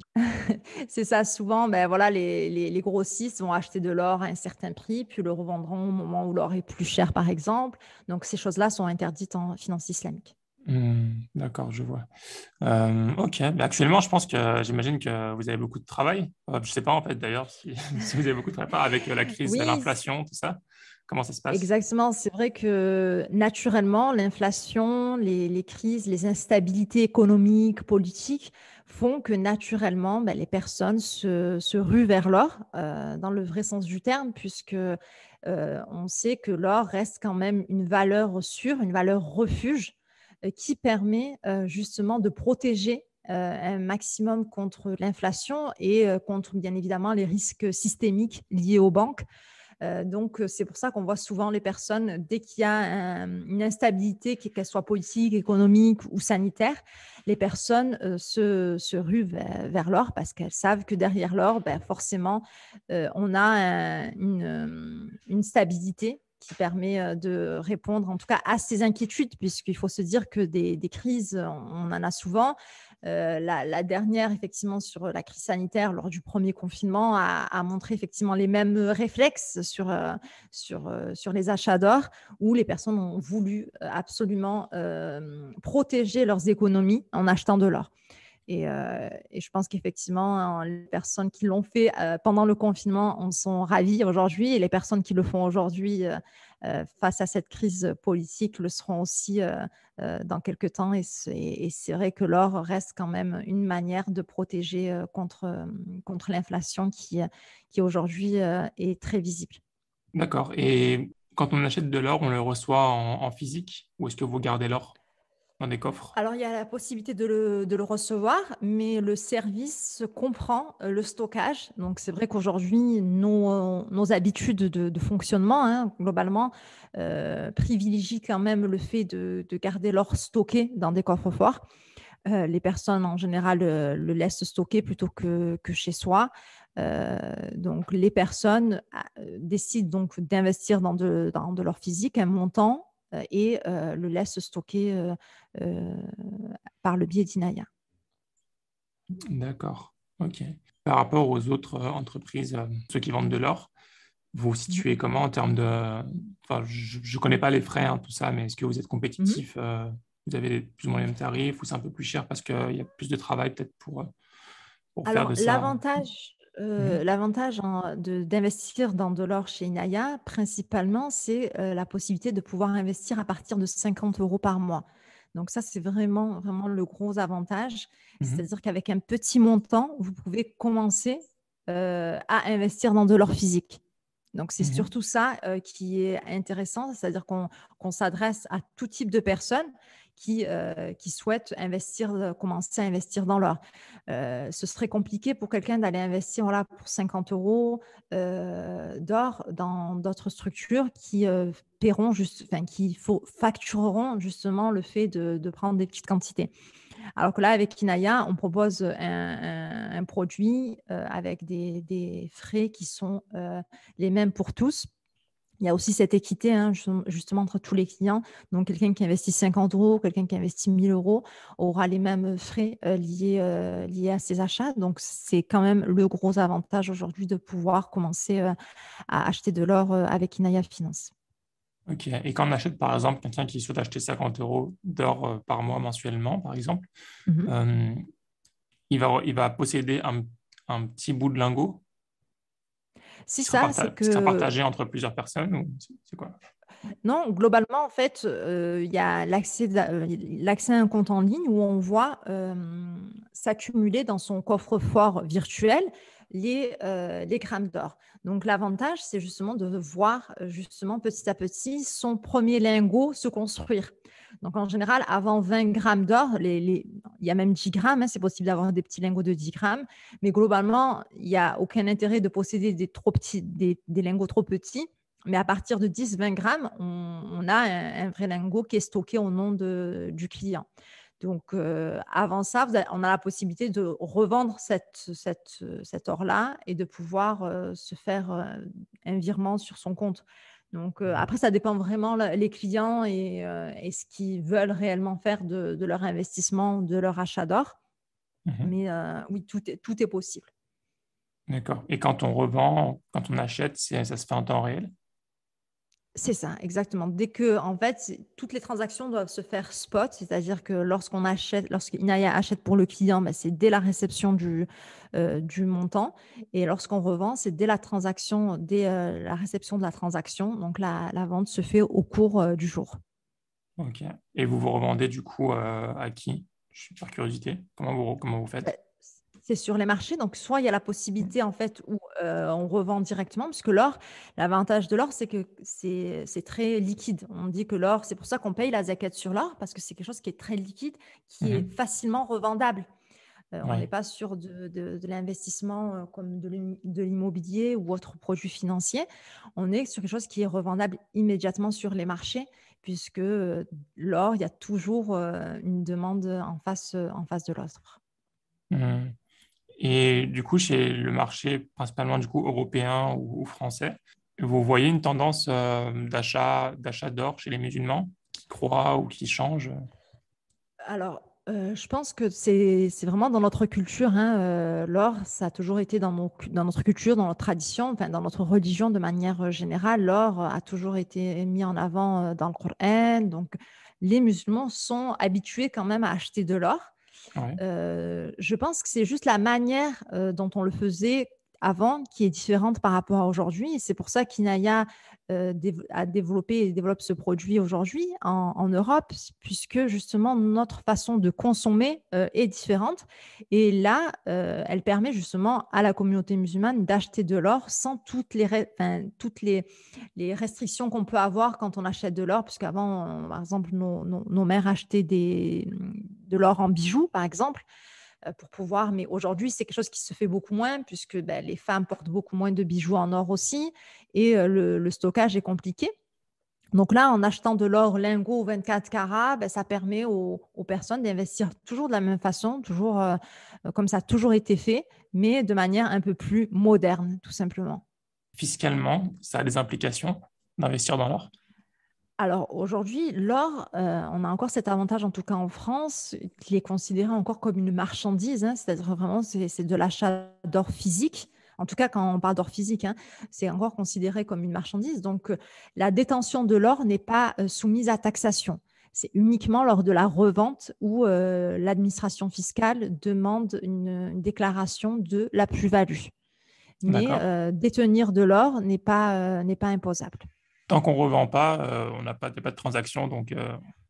C'est ça, souvent, ben voilà, les grossistes vont acheter de l'or à un certain prix, puis le revendront au moment où l'or est plus cher, par exemple. Donc, ces choses-là sont interdites en finance islamique. Hmm, d'accord, je vois. Ok, mais actuellement, je pense que j'imagine que vous avez beaucoup de travail. Je sais pas en fait d'ailleurs si, si vous avez beaucoup de travail avec la crise de Oui, l'inflation, tout ça. Comment ça se passe? exactement. C'est vrai que naturellement, l'inflation, les crises, les instabilités économiques, politiques font que naturellement, ben, les personnes se ruent vers l'or, dans le vrai sens du terme, puisque on sait que l'or reste quand même une valeur sûre, une valeur refuge, qui permet justement de protéger un maximum contre l'inflation et contre bien évidemment les risques systémiques liés aux banques. Donc, c'est pour ça qu'on voit souvent les personnes, dès qu'il y a une instabilité, qu'elle soit politique, économique ou sanitaire, les personnes se ruent vers l'or parce qu'elles savent que derrière l'or, ben, forcément, on a une stabilité qui permet de répondre en tout cas à ces inquiétudes, puisqu'il faut se dire que des crises, on en a souvent. La dernière, effectivement, sur la crise sanitaire lors du premier confinement, a montré effectivement les mêmes réflexes sur les achats d'or, où les personnes ont voulu absolument protéger leurs économies en achetant de l'or. Et je pense qu'effectivement, les personnes qui l'ont fait pendant le confinement en sont ravies aujourd'hui, et les personnes qui le font aujourd'hui face à cette crise politique le seront aussi dans quelques temps. Et c'est vrai que l'or reste quand même une manière de protéger contre l'inflation qui aujourd'hui est très visible. D'accord. Et quand on achète de l'or, on le reçoit en physique ou est-ce que vous gardez l'or dans des coffres? Alors, il y a la possibilité de le recevoir, mais le service comprend le stockage. Donc, c'est vrai qu'aujourd'hui, nos habitudes de fonctionnement, hein, globalement, privilégient quand même le fait de garder l'or stocké dans des coffres forts. Les personnes, en général, le laissent stocker plutôt que chez soi. Donc, les personnes décident donc d'investir dans de l'or physique, un montant, et le laissent stocker euh, par le biais d'Inaya. D'accord. Ok. Par rapport aux autres entreprises, ceux qui vendent de l'or, vous vous Mhm. situez comment en termes de... Enfin, je connais pas les frais, hein, tout ça, mais est-ce que vous êtes Mhm. compétitif? Vous avez plus ou moins les mêmes tarifs ou c'est un peu plus cher parce qu'il y a plus de travail peut-être pour faire Alors, de ça? Mhm. l'avantage d'investir dans de l'or chez Inaya, principalement, c'est la possibilité de pouvoir investir à partir de 50 euros par mois. Donc ça, c'est vraiment, vraiment le gros avantage. Mhm. C'est-à-dire qu'avec un petit montant, vous pouvez commencer à investir dans de l'or physique. Donc c'est Mhm. surtout ça qui est intéressant, c'est-à-dire qu'on s'adresse à tout type de personnes qui souhaitent investir, commencer à investir dans l'or. Ce serait compliqué pour quelqu'un d'aller investir, voilà, pour 50 euros d'or dans d'autres structures qui factureront justement le fait de prendre des petites quantités. Alors que là, avec Kinaya, on propose un produit avec des frais qui sont les mêmes pour tous. Il y a aussi cette équité, hein, justement, entre tous les clients. Donc, quelqu'un qui investit 50 euros, quelqu'un qui investit 1000 euros aura les mêmes frais liés à ses achats. Donc, c'est quand même le gros avantage aujourd'hui de pouvoir commencer à acheter de l'or avec Inaya Finance. Ok. Et quand on achète, par exemple, quelqu'un qui souhaite acheter 50 euros d'or par mois mensuellement, par exemple, Mhm. euh, il va posséder un petit bout de lingot C'est ça, c'est qui sera que partagé entre plusieurs personnes ou c'est quoi? non, globalement, en fait, il y a l'accès à un compte en ligne où on voit s'accumuler dans son coffre-fort virtuel les grammes d'or. Donc, l'avantage, c'est justement de voir justement petit à petit son premier lingot se construire. Donc, en général, avant 20 grammes d'or, il y a même 10 grammes, hein, c'est possible d'avoir des petits lingots de 10 grammes, mais globalement, il n'y a aucun intérêt de posséder des lingots trop petits. Mais à partir de 10-20 grammes, on a un vrai lingot qui est stocké au nom du client. Donc, avant ça, on a la possibilité de revendre cet or-là et de pouvoir se faire un virement sur son compte. Donc, après, ça dépend vraiment les clients et ce qu'ils veulent réellement faire de leur investissement, de leur achat d'or. Mhm. Mais oui, tout est possible. D'accord. Et quand on revend, quand on achète, ça se fait en temps réel? C'est ça, exactement. Dès que, en fait, toutes les transactions doivent se faire spot, c'est-à-dire que lorsqu'Inaya achète pour le client, ben, c'est dès la réception du montant. Et lorsqu'on revend, c'est dès la réception de la transaction. Donc, la vente se fait au cours du jour. Ok. Et vous vous revendez du coup à qui? Je suis par curiosité. Comment vous Ben, faites? c'est sur les marchés. Donc, soit il y a la possibilité, en fait, où on revend directement, puisque l'or, l'avantage de l'or, c'est que c'est très liquide. On dit que l'or, c'est pour ça qu'on paye la zakat sur l'or, parce que c'est quelque chose qui est très liquide, qui est Mhm. facilement revendable. On n'est Oui. pas sur de l'investissement comme de l'immobilier ou autre produit financier. On est sur quelque chose qui est revendable immédiatement sur les marchés, puisque l'or, il y a toujours une demande en face de l'offre. Mhm. Et du coup, chez le marché principalement du coup européen ou français, vous voyez une tendance d'achat d'or chez les musulmans qui croît ou qui change? Alors, je pense que c'est vraiment dans notre culture, hein, l'or, ça a toujours été dans notre culture, dans notre tradition, enfin dans notre religion de manière, générale. L'or a toujours été mis en avant, dans le Coran, donc les musulmans sont habitués quand même à acheter de l'or. Ouais. Je pense que c'est juste la manière, dont on le faisait avant qui est différente par rapport à aujourd'hui et c'est pour ça qu'Inaya, a développé et développe ce produit aujourd'hui en Europe puisque justement notre façon de consommer, est différente et là, elle permet justement à la communauté musulmane d'acheter de l'or sans toutes les restrictions qu'on peut avoir quand on achète de l'or puisqu'avant, par exemple, nos mères achetaient de l'or en bijoux, par exemple, pour pouvoir. Mais aujourd'hui, c'est quelque chose qui se fait beaucoup moins, puisque ben, les femmes portent beaucoup moins de bijoux en or aussi, et le stockage est compliqué. Donc là, en achetant de l'or lingot 24 carats, ben, ça permet aux personnes d'investir toujours de la même façon, toujours comme ça a toujours été fait, mais de manière un peu plus moderne, tout simplement. Fiscalement, ça a des implications d'investir dans l'or? Alors aujourd'hui, l'or, on a encore cet avantage, en tout cas en France, qui est considéré encore comme une marchandise, hein, c'est-à-dire vraiment c'est de l'achat d'or physique. En tout cas, quand on parle d'or physique, hein, c'est encore considéré comme une marchandise. Donc, la détention de l'or n'est pas soumise à taxation. C'est uniquement lors de la revente où l'administration fiscale demande une déclaration de la plus-value. Mais D'accord. détenir de l'or n'est pas imposable. Tant qu'on ne revend pas, on n'a pas, y a pas de transaction, donc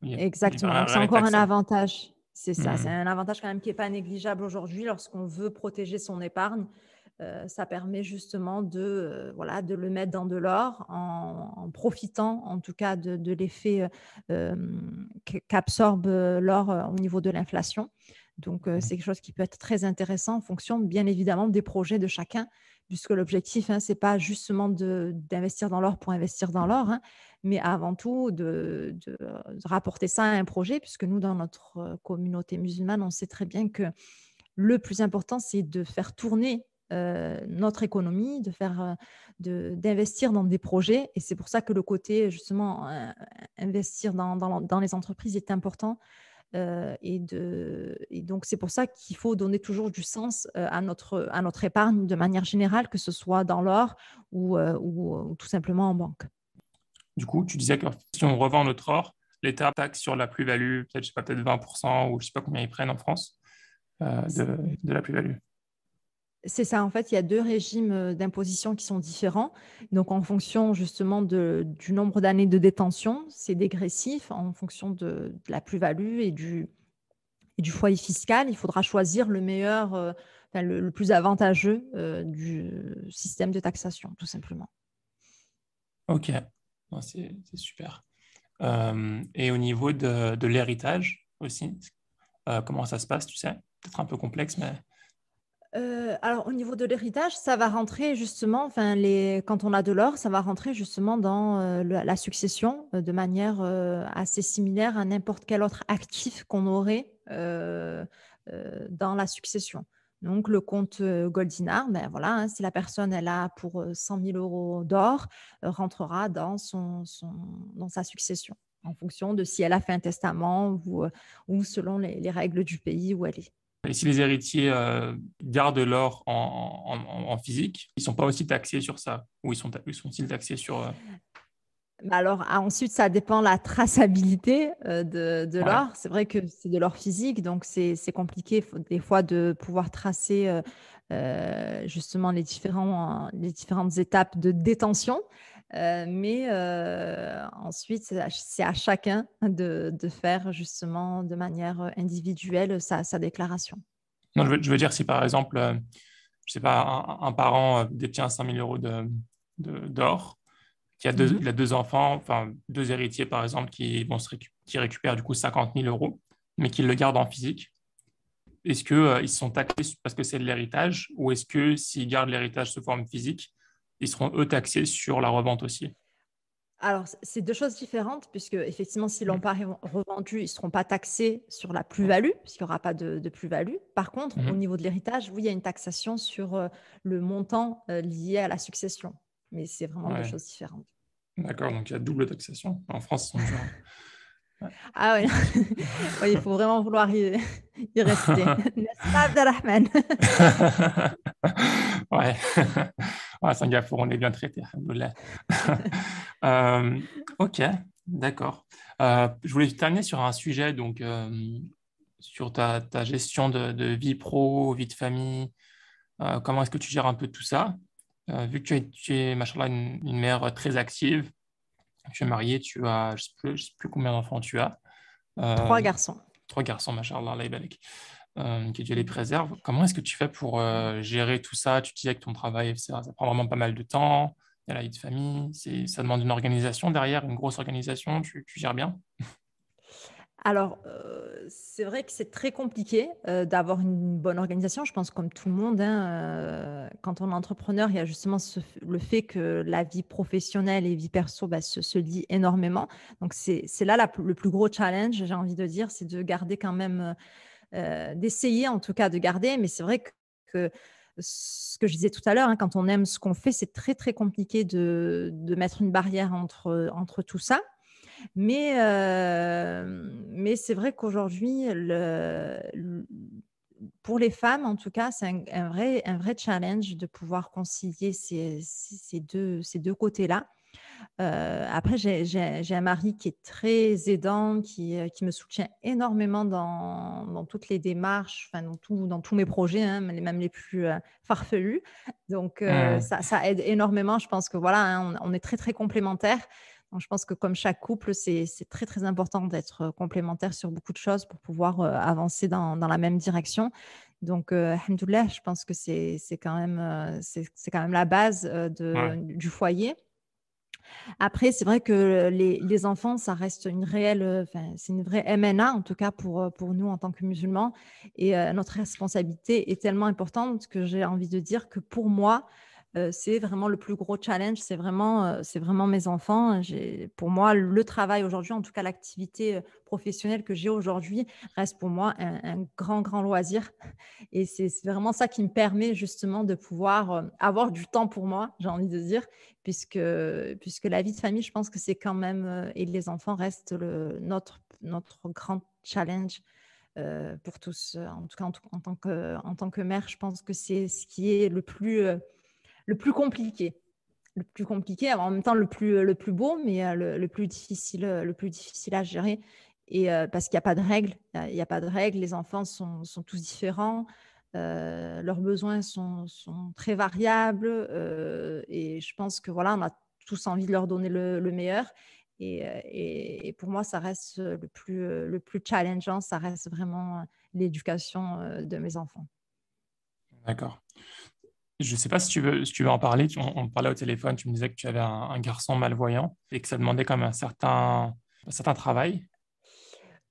Exactement, donc c'est rien n'est encore un taxable. avantage. C'est ça, c'est Hmm. un avantage quand même qui est pas négligeable aujourd'hui lorsqu'on veut protéger son épargne. Ça permet justement voilà, de le mettre dans de l'or en profitant en tout cas de l'effet, qu'absorbe, l'or, au niveau de l'inflation. Donc c'est quelque chose qui peut être très intéressant en fonction bien évidemment des projets de chacun, puisque l'objectif, hein, c'est pas justement d'investir dans l'or pour investir dans l'or, hein, mais avant tout de rapporter ça à un projet, puisque nous, dans notre communauté musulmane, on sait très bien que le plus important, c'est de faire tourner notre économie, d'investir dans des projets. Et c'est pour ça que le côté, justement, investir dans les entreprises est important. Et donc, c'est pour ça qu'il faut donner toujours du sens à notre épargne de manière générale, que ce soit dans l'or ou tout simplement en banque. Du coup, tu disais que si on revend notre or, l'État taxe sur la plus-value, peut-être, je sais pas, peut-être 20% ou je sais pas combien ils prennent en France de la plus-value. C'est ça, en fait, il y a deux régimes d'imposition qui sont différents. Donc, en fonction justement du nombre d'années de détention, c'est dégressif. En fonction de la plus-value et du foyer fiscal, il faudra choisir le meilleur, enfin, le plus avantageux du système de taxation, tout simplement. Ok. Ouais, c'est super. Et au niveau de l'héritage aussi, comment ça se passe, tu sais? Peut-être un peu complexe, mais Alors au niveau de l'héritage, ça va rentrer justement, enfin quand on a de l'or, ça va rentrer justement dans, la succession, de manière, assez similaire à n'importe quel autre actif qu'on aurait, dans la succession. Donc le compte, Goldinar, ben voilà, hein, si la personne elle a pour, 100 000 € d'or, rentrera dans sa succession, en fonction de si elle a fait un testament ou selon les règles du pays où elle est. et si les héritiers gardent l'or en physique, ils sont pas aussi taxés sur ça? Ou ils sont-ils taxés sur... Bah alors, ensuite, ça dépend la traçabilité de Ouais. l'or. C'est vrai que c'est de l'or physique, donc c'est compliqué des fois de pouvoir tracer justement les différentes étapes de détention. Mais ensuite, c'est à chacun de faire justement de manière individuelle sa déclaration. Non, je veux dire, si par exemple, je sais pas, un parent détient 5 000 € d'or, il a deux enfants, enfin deux héritiers par exemple, qui récupèrent du coup 50 000 €, mais qui le gardent en physique. est-ce que ils sont taxés parce que c'est de l'héritage ou est-ce que s'ils gardent l'héritage sous forme physique, ils seront eux taxés sur la revente aussi? Alors, c'est deux choses différentes, puisque effectivement, s'ils l'ont Mm. pas revendu, ils ne seront pas taxés sur la plus-value, puisqu'il n'y aura pas de plus-value. Par contre, au Mhm. niveau de l'héritage, oui, il y a une taxation sur le montant lié à la succession. Mais c'est vraiment deux Ouais, choses différentes. d'accord, donc il y a double taxation. En France, ils sont durs. Ouais. Ah oui, ouais, il faut vraiment vouloir y rester. N'est-ce pas, Abdelrahman? Ouais. Ouais, Singapour, on est bien traité, alhamdoulilah. Euh, ok, d'accord. Je voulais terminer sur un sujet, donc sur ta gestion de vie pro, vie de famille. Comment est-ce que tu gères un peu tout ça? Vu que tu es machallah, une mère très active, tu es mariée, tu as, je sais plus combien d'enfants tu as. Trois Euh, garçons. Trois garçons, machallah, Allah yabarak. Que Dieu les préserve. Comment est-ce que tu fais pour gérer tout ça? Tu disais que ton travail, ça prend vraiment pas mal de temps. Il y a la vie de famille. Ça demande une organisation derrière, une grosse organisation. Tu gères bien? Alors, c'est vrai que c'est très compliqué, d'avoir une bonne organisation. Je pense comme tout le monde, hein, quand on est entrepreneur, il y a justement le fait que la vie professionnelle et vie perso, bah, se lient énormément. Donc c'est là le plus gros challenge, j'ai envie de dire, c'est de garder quand même, d'essayer en tout cas de garder. Mais c'est vrai que ce que je disais tout à l'heure, hein, quand on aime ce qu'on fait, c'est très, très compliqué de mettre une barrière entre tout ça. Mais c'est vrai qu'aujourd'hui, pour les femmes, en tout cas, c'est un vrai challenge de pouvoir concilier ces deux côtés-là. Après, j'ai un mari qui est très aidant, qui me soutient énormément dans toutes les démarches, enfin, dans tous mes projets, hein, même les plus farfelus. Donc, Hmm. ça aide énormément. Je pense que voilà, hein, on est très, très complémentaires. Donc, je pense que comme chaque couple, c'est très, très important d'être complémentaires sur beaucoup de choses pour pouvoir avancer dans la même direction. Donc, alhamdoulilah, je pense que c'est quand même, c'est quand même la base Ouais. du foyer. Après, c'est vrai que les enfants, ça reste une réelle, enfin, c'est une vraie MNA, en tout cas pour nous en tant que musulmans. Et notre responsabilité est tellement importante que j'ai envie de dire que pour moi, c'est vraiment le plus gros challenge, c'est vraiment mes enfants. Pour moi, le travail aujourd'hui, en tout cas l'activité professionnelle que j'ai aujourd'hui, reste pour moi un grand, grand loisir. Et c'est vraiment ça qui me permet justement de pouvoir avoir du temps pour moi, j'ai envie de dire, puisque la vie de famille, je pense que c'est quand même, et les enfants restent notre grand challenge pour tous. En tout cas, en tant que mère, je pense que c'est ce qui est le plus compliqué. Le plus compliqué, en même temps le plus beau, mais le plus difficile à gérer. Et parce qu'il n'y a pas de règles, il y a pas de règles, les enfants sont tous différents, leurs besoins sont très variables, et je pense que voilà, on a tous envie de leur donner le meilleur. Et pour moi, ça reste le plus challengeant, ça reste vraiment l'éducation de mes enfants. D'accord. Je ne sais pas si tu veux en parler. On parlait au téléphone, tu me disais que tu avais un garçon malvoyant et que ça demandait comme un certain travail.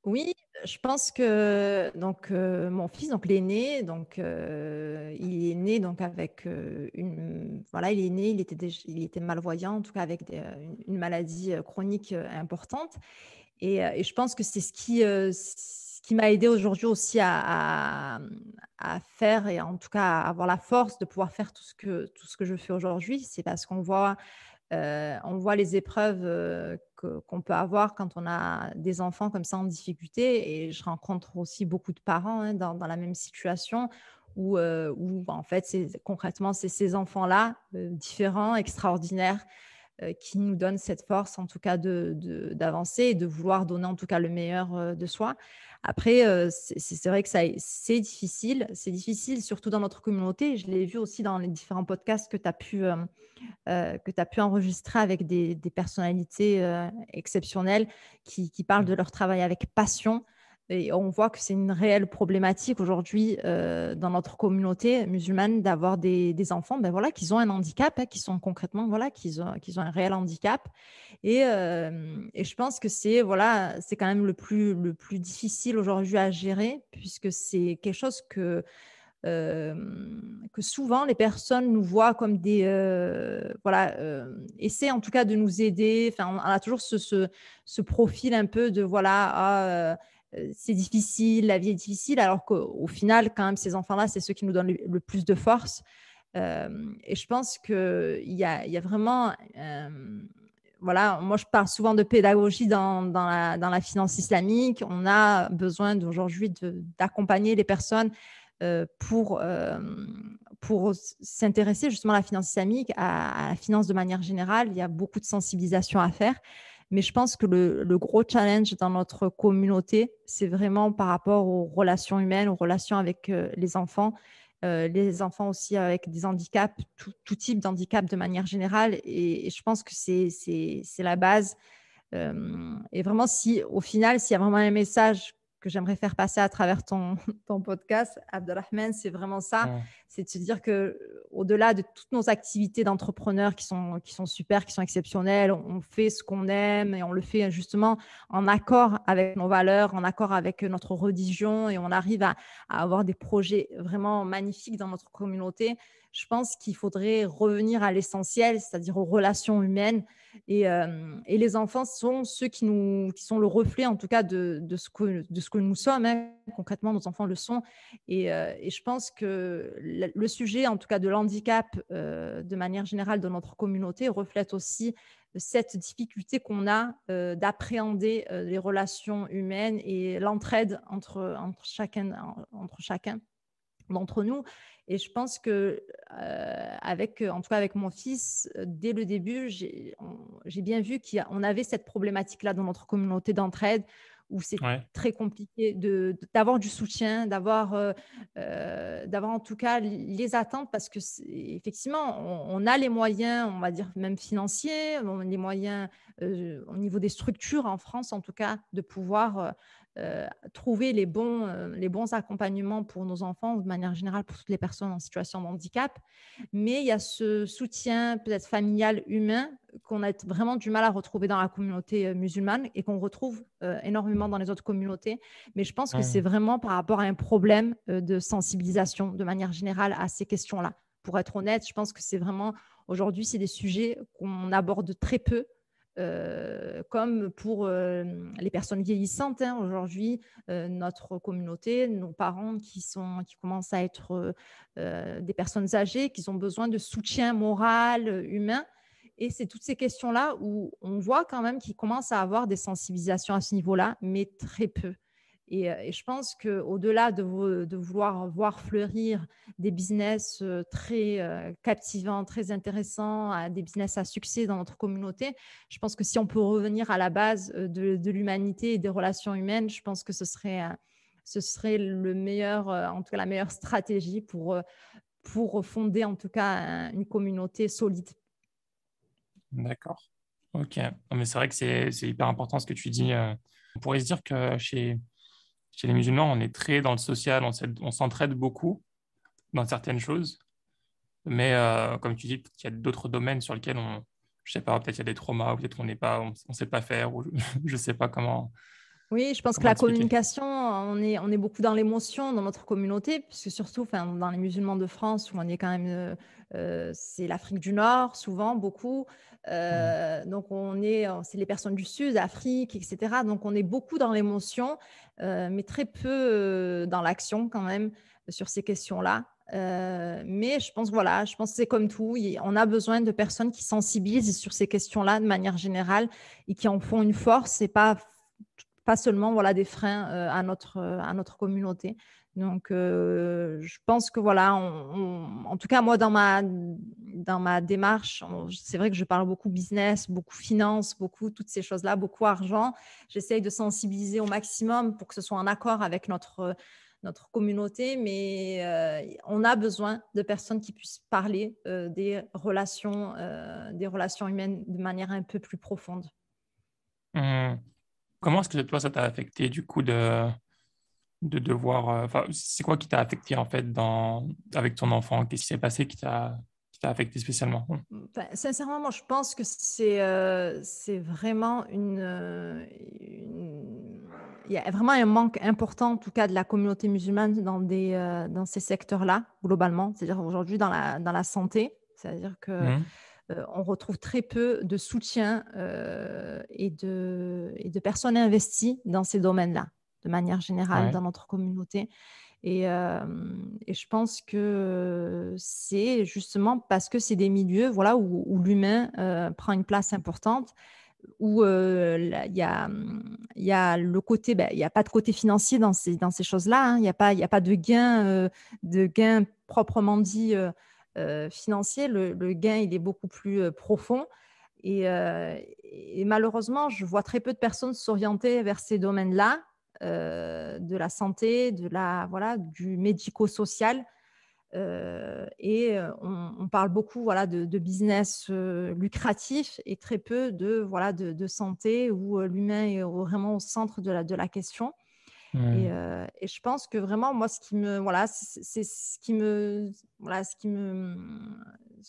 Oui, je pense que donc mon fils, donc l'aîné, donc il est né donc avec voilà, il est né, il était malvoyant, en tout cas avec une maladie chronique importante. Et je pense que c'est ce qui m'a aidé aujourd'hui aussi à faire, et en tout cas à avoir la force de pouvoir faire tout ce que je fais aujourd'hui. C'est parce on voit les épreuves qu'on peut avoir quand on a des enfants comme ça en difficulté. Et je rencontre aussi beaucoup de parents, hein, dans la même situation où en fait, concrètement, c'est ces enfants-là, différents, extraordinaires, qui nous donnent cette force, en tout cas, d'avancer et de vouloir donner, en tout cas, le meilleur de soi. Après, c'est vrai que c'est difficile, surtout dans notre communauté. Je l'ai vu aussi dans les différents podcasts que tu as pu enregistrer avec des personnalités exceptionnelles qui parlent de leur travail avec passion. et on voit que c'est une réelle problématique aujourd'hui dans notre communauté musulmane d'avoir des enfants voilà, qui ont un handicap, qui sont concrètement, voilà, qui ont un réel handicap. Et je pense que voilà, c'est quand même le plus difficile aujourd'hui à gérer, puisque c'est quelque chose que souvent les personnes nous voient comme voilà, essaient en tout cas de nous aider. Enfin, on a toujours ce profil un peu de voilà, c'est difficile, la vie est difficile, alors qu'au final, quand même, ces enfants-là, c'est ceux qui nous donnent le plus de force. Et je pense qu'il y a vraiment, voilà, moi je parle souvent de pédagogie dans la finance islamique. On a besoin aujourd'hui d'accompagner les personnes pour s'intéresser justement à la finance islamique, à la finance de manière générale. Il y a beaucoup de sensibilisation à faire. Mais je pense que le gros challenge dans notre communauté, c'est vraiment par rapport aux relations humaines, aux relations avec les enfants aussi avec des handicaps, tout type d'handicap de manière générale. Et je pense que c'est la base. Et vraiment, si au final, s'il y a vraiment un message que j'aimerais faire passer à travers ton podcast, Abdelrahman, c'est vraiment ça, Ouais. c'est de se dire que au-delà de toutes nos activités d'entrepreneurs qui sont super, qui sont exceptionnelles, on fait ce qu'on aime et on le fait justement en accord avec nos valeurs, en accord avec notre religion, et on arrive à avoir des projets vraiment magnifiques dans notre communauté. Je pense qu'il faudrait revenir à l'essentiel, c'est-à-dire aux relations humaines. Et les enfants sont ceux qui sont le reflet, en tout cas, de ce que nous sommes. Hein. Concrètement, nos enfants le sont. Et je pense que le sujet, en tout cas, de l'handicap, de manière générale, dans notre communauté, reflète aussi cette difficulté qu'on a d'appréhender les relations humaines et l'entraide entre chacun d'entre nous. Et je pense que en tout cas avec mon fils, dès le début, j'ai bien vu qu'on avait cette problématique-là dans notre communauté d'entraide, où c'est Ouais. très compliqué d'avoir du soutien, d'avoir en tout cas les attentes, parce que effectivement, on a les moyens, on va dire même financiers, on a les moyens au niveau des structures en France, en tout cas, de pouvoir trouver les bons accompagnements pour nos enfants, ou de manière générale pour toutes les personnes en situation de handicap. Mais il y a ce soutien peut-être familial, humain, qu'on a vraiment du mal à retrouver dans la communauté musulmane, et qu'on retrouve énormément dans les autres communautés. Mais je pense que c'est Ouais. vraiment par rapport à un problème de sensibilisation de manière générale à ces questions-là. Pour être honnête, je pense que c'est vraiment, aujourd'hui, c'est des sujets qu'on aborde très peu, comme pour les personnes vieillissantes. Hein. Aujourd'hui, notre communauté, nos parents qui commencent à être des personnes âgées, qui ont besoin de soutien moral, humain. Et c'est toutes ces questions-là où on voit quand même qu'ils commencent à avoir des sensibilisations à ce niveau-là, mais très peu. Et je pense qu'au-delà de vouloir voir fleurir des business très captivants, très intéressants, des business à succès dans notre communauté, je pense que si on peut revenir à la base de l'humanité et des relations humaines, je pense que ce serait le meilleur, en tout cas la meilleure stratégie pour fonder en tout cas une communauté solide. D'accord. Ok. Non, mais c'est vrai que c'est hyper important ce que tu dis. On pourrait se dire que chez les musulmans, on est très dans le social, on s'entraide beaucoup dans certaines choses. Mais comme tu dis, peut-être qu'il y a d'autres domaines sur lesquels je sais pas, peut-être il y a des traumas, ou peut-être on sait pas faire, ou je sais pas Oui, je pense que comment la expliquer. communication, on est beaucoup dans l'émotion dans notre communauté, puisque surtout enfin, dans les musulmans de France, où on est quand même, c'est l'Afrique du Nord, souvent, beaucoup. Ouais. Donc, c'est les personnes du Sud, Afrique, etc. Donc, on est beaucoup dans l'émotion, mais très peu dans l'action quand même sur ces questions-là. Mais voilà, je pense que c'est comme tout. On a besoin de personnes qui sensibilisent sur ces questions-là de manière générale et qui en font une force, et pas seulement voilà, des freins à notre communauté. Donc, je pense que voilà, en tout cas, moi, dans ma démarche, c'est vrai que je parle beaucoup business, beaucoup finance, beaucoup toutes ces choses-là, beaucoup argent. J'essaye de sensibiliser au maximum pour que ce soit en accord avec notre communauté, mais on a besoin de personnes qui puissent parler des relations humaines de manière un peu plus profonde. Hum. Comment est-ce que toi, ça t'a affecté du coup de devoir... Enfin, c'est quoi qui t'a affecté en fait avec ton enfant? Qu'est-ce qui s'est passé qui t'a affecté spécialement? Enfin, sincèrement, moi, je pense que c'est vraiment il y a vraiment un manque important, en tout cas, de la communauté musulmane dans ces secteurs-là, globalement. C'est-à-dire aujourd'hui dans la santé, c'est-à-dire que Mhm. on retrouve très peu de soutien et de personnes investies dans ces domaines-là, de manière générale, Ouais. dans notre communauté. Et je pense que c'est justement parce que c'est des milieux voilà, où l'humain prend une place importante, où il y a le côté, ben, il n'y a pas de côté financier dans ces choses-là. Hein. Il y a pas de gain proprement dit financier. Le gain, il est beaucoup plus profond. Et malheureusement, je vois très peu de personnes s'orienter vers ces domaines-là, de la santé, voilà, du médico-social. On parle beaucoup voilà, de business lucratif et très peu voilà, de santé où l'humain est vraiment au centre de la question. Mhm. Et je pense que vraiment, moi, voilà, c'est ce qui me, voilà, ce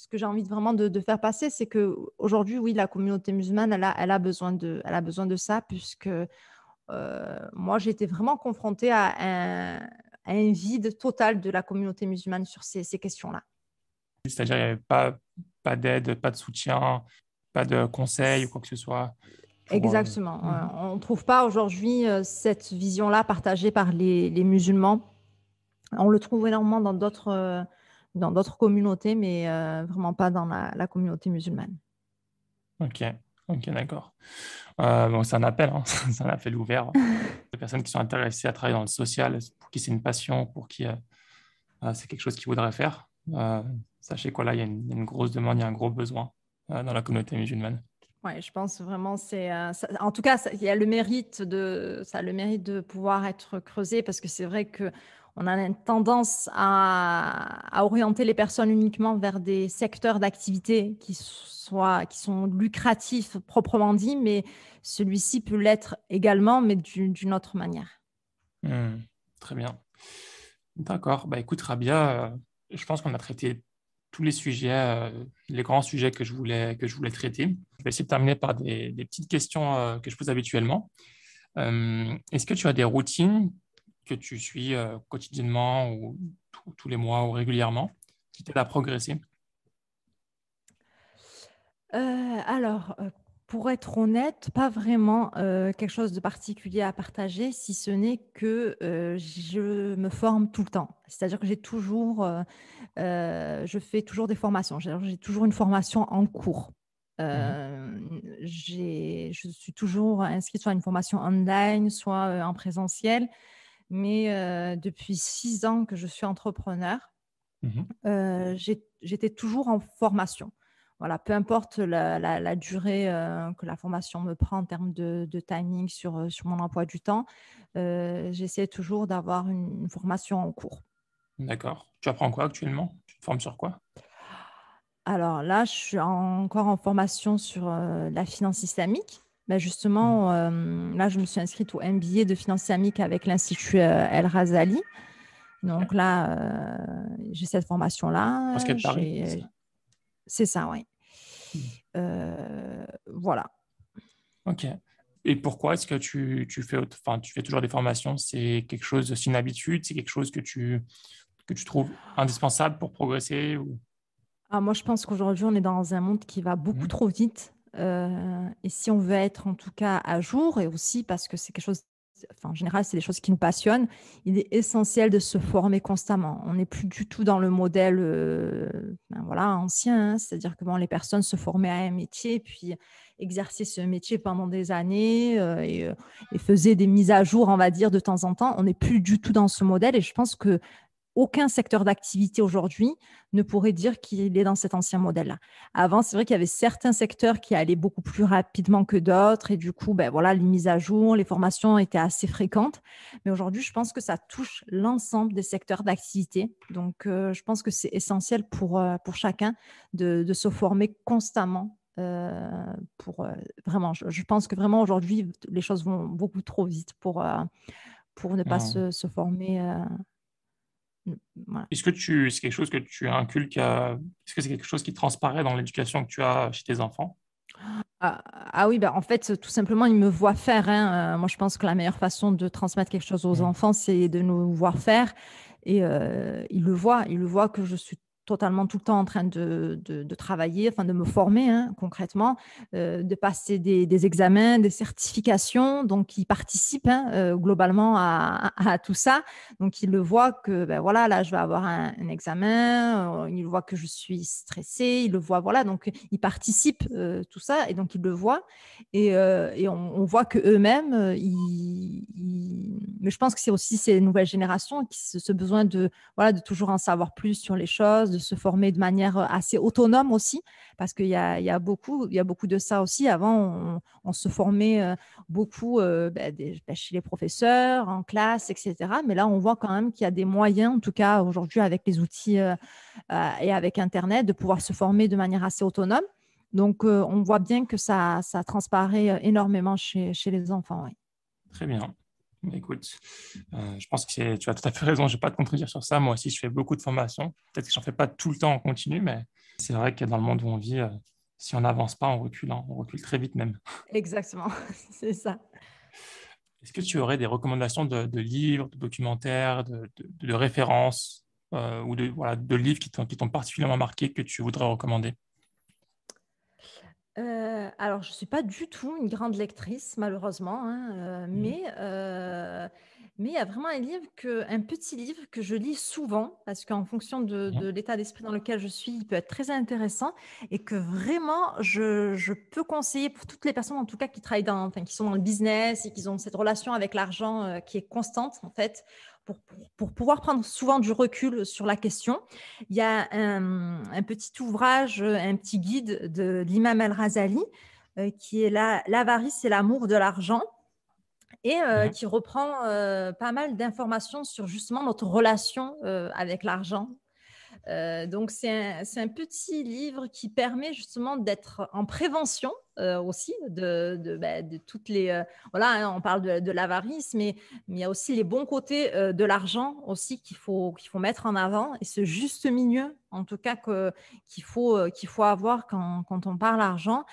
que j'ai envie vraiment de faire passer, c'est que aujourd'hui, oui, la communauté musulmane, elle a besoin de ça, puisque moi, j'ai été vraiment confrontée à un vide total de la communauté musulmane sur ces questions-là. C'est-à-dire, il n'y avait pas d'aide, pas de soutien, pas de conseils ou quoi que ce soit pour... Exactement. Mhm. On ne trouve pas aujourd'hui cette vision-là partagée par les musulmans. On le trouve énormément dans d'autres communautés, mais vraiment pas dans la communauté musulmane. Ok, ok, d'accord. Bon, c'est un appel, hein. C'est un appel ouvert. Les personnes qui sont intéressées à travailler dans le social, pour qui c'est une passion, pour qui c'est quelque chose qu'ils voudraient faire. Sachez quoi, là, il y a une grosse demande, il y a un gros besoin dans la communauté musulmane. Ouais, je pense vraiment en tout cas il y a le mérite ça a le mérite de pouvoir être creusé parce que c'est vrai que on a une tendance à orienter les personnes uniquement vers des secteurs d'activité qui sont lucratifs proprement dit, mais celui-ci peut l'être également, mais d'une autre manière. Hmm, très bien. D'accord. Bah écoute, Rabia, je pense qu'on a traité tous les sujets, les grands sujets que je voulais traiter. Je vais essayer de terminer par des petites questions que je pose habituellement. Est-ce que tu as des routines que tu suis quotidiennement ou tous les mois ou régulièrement qui t'aident à progresser? Pour être honnête, pas vraiment quelque chose de particulier à partager, si ce n'est que je me forme tout le temps. C'est-à-dire que je fais toujours des formations. J'ai toujours une formation en cours. Mhm. Je suis toujours inscrite soit à une formation online, soit en présentiel. Mais depuis 6 ans que je suis entrepreneur, Mhm. j'étais toujours en formation. Voilà, peu importe la durée que la formation me prend en termes de timing sur mon emploi du temps, j'essaie toujours d'avoir une formation en cours. D'accord. Tu apprends quoi actuellement? Tu te formes sur quoi? Alors là, je suis encore en formation sur la finance islamique. Ben Mhm. justement, là, je me suis inscrite au MBA de finance islamique avec l'Institut El Razali. Donc Ok. là, j'ai cette formation-là. Basket Paris, c'est ça? C'est ça, oui. Mhm. Voilà. Ok. Et pourquoi est-ce que enfin, tu fais toujours des formations? C'est quelque chose, c'est une habitude, c'est quelque chose que tu trouves indispensable pour progresser ou... Ah, moi, je pense qu'aujourd'hui, on est dans un monde qui va beaucoup Mhm. trop vite. Et si on veut être en tout cas à jour, et aussi parce que c'est quelque chose, enfin, en général, c'est des choses qui nous passionnent, il est essentiel de se former constamment. On n'est plus du tout dans le modèle ben voilà, ancien, hein. C'est-à-dire que bon, les personnes se formaient à un métier, puis exerçaient ce métier pendant des années et faisaient des mises à jour, on va dire, de temps en temps. On n'est plus du tout dans ce modèle. Et je pense que aucun secteur d'activité aujourd'hui ne pourrait dire qu'il est dans cet ancien modèle-là. Avant, c'est vrai qu'il y avait certains secteurs qui allaient beaucoup plus rapidement que d'autres et du coup, ben voilà, les mises à jour, les formations étaient assez fréquentes. Mais aujourd'hui, je pense que ça touche l'ensemble des secteurs d'activité. Donc, je pense que c'est essentiel pour chacun de se former constamment. Vraiment, je pense que vraiment aujourd'hui, les choses vont beaucoup trop vite pour ne pas Mhm. se former. Voilà. C'est quelque chose que tu inculques, est-ce que c'est quelque chose qui transparaît dans l'éducation que tu as chez tes enfants? Ah oui, bah, en fait, tout simplement, ils me voient faire, hein. Moi, je pense que la meilleure façon de transmettre quelque chose aux Mhm. enfants, c'est de nous voir faire. Et ils le voient que je suis totalement tout le temps en train de travailler, enfin de me former, hein, concrètement, de passer des examens, des certifications. Donc, ils participent, hein, globalement à tout ça. Donc, ils le voient que, ben voilà, là, je vais avoir un examen. Ils voient que je suis stressée. Ils le voient, voilà. Donc, ils participent, tout ça. Et donc, ils le voient. Et on voit qu'eux-mêmes, mais je pense que c'est aussi ces nouvelles générations qui ce besoin de, voilà, de toujours en savoir plus sur les choses, de se former de manière assez autonome aussi, parce qu'il y a beaucoup de ça aussi. Avant, on se formait beaucoup chez les professeurs, en classe, etc. Mais là, on voit quand même qu'il y a des moyens, en tout cas aujourd'hui avec les outils et avec Internet, de pouvoir se former de manière assez autonome. Donc, on voit bien que ça transparaît énormément chez les enfants. Oui. Très bien. Bah, écoute, je pense que tu as tout à fait raison. Je ne vais pas te contredire sur ça. Moi aussi, je fais beaucoup de formations. Peut-être que j'en fais pas tout le temps en continu, mais c'est vrai que dans le monde où on vit, si on n'avance pas, on recule, hein. On recule très vite même. Exactement, c'est ça. Est-ce que tu aurais des recommandations de livres, de documentaires, de références ou voilà, de livres qui t'ont particulièrement marqué que tu voudrais recommander? Alors, je ne suis pas du tout une grande lectrice, malheureusement, hein, Mhm. mais il y a vraiment un petit livre que je lis souvent, parce qu'en fonction de Mhm. l'état d'esprit dans lequel je suis, il peut être très intéressant et que vraiment, je peux conseiller pour toutes les personnes, en tout cas, qui travaillent enfin, qui sont dans le business et qui ont cette relation avec l'argent qui est constante, en fait, pour pouvoir prendre souvent du recul sur la question. Il y a un petit ouvrage, un petit guide de l'imam El-Razali qui est l'avarice et l'amour de l'argent et Mhm. qui reprend pas mal d'informations sur justement notre relation avec l'argent. Donc, c'est un petit livre qui permet justement d'être en prévention aussi de toutes les... voilà, hein, on parle de l'avarice, mais il y a aussi les bons côtés de l'argent aussi qu'il faut mettre en avant et ce juste milieu, en tout cas, qu'il faut avoir quand on parle argent.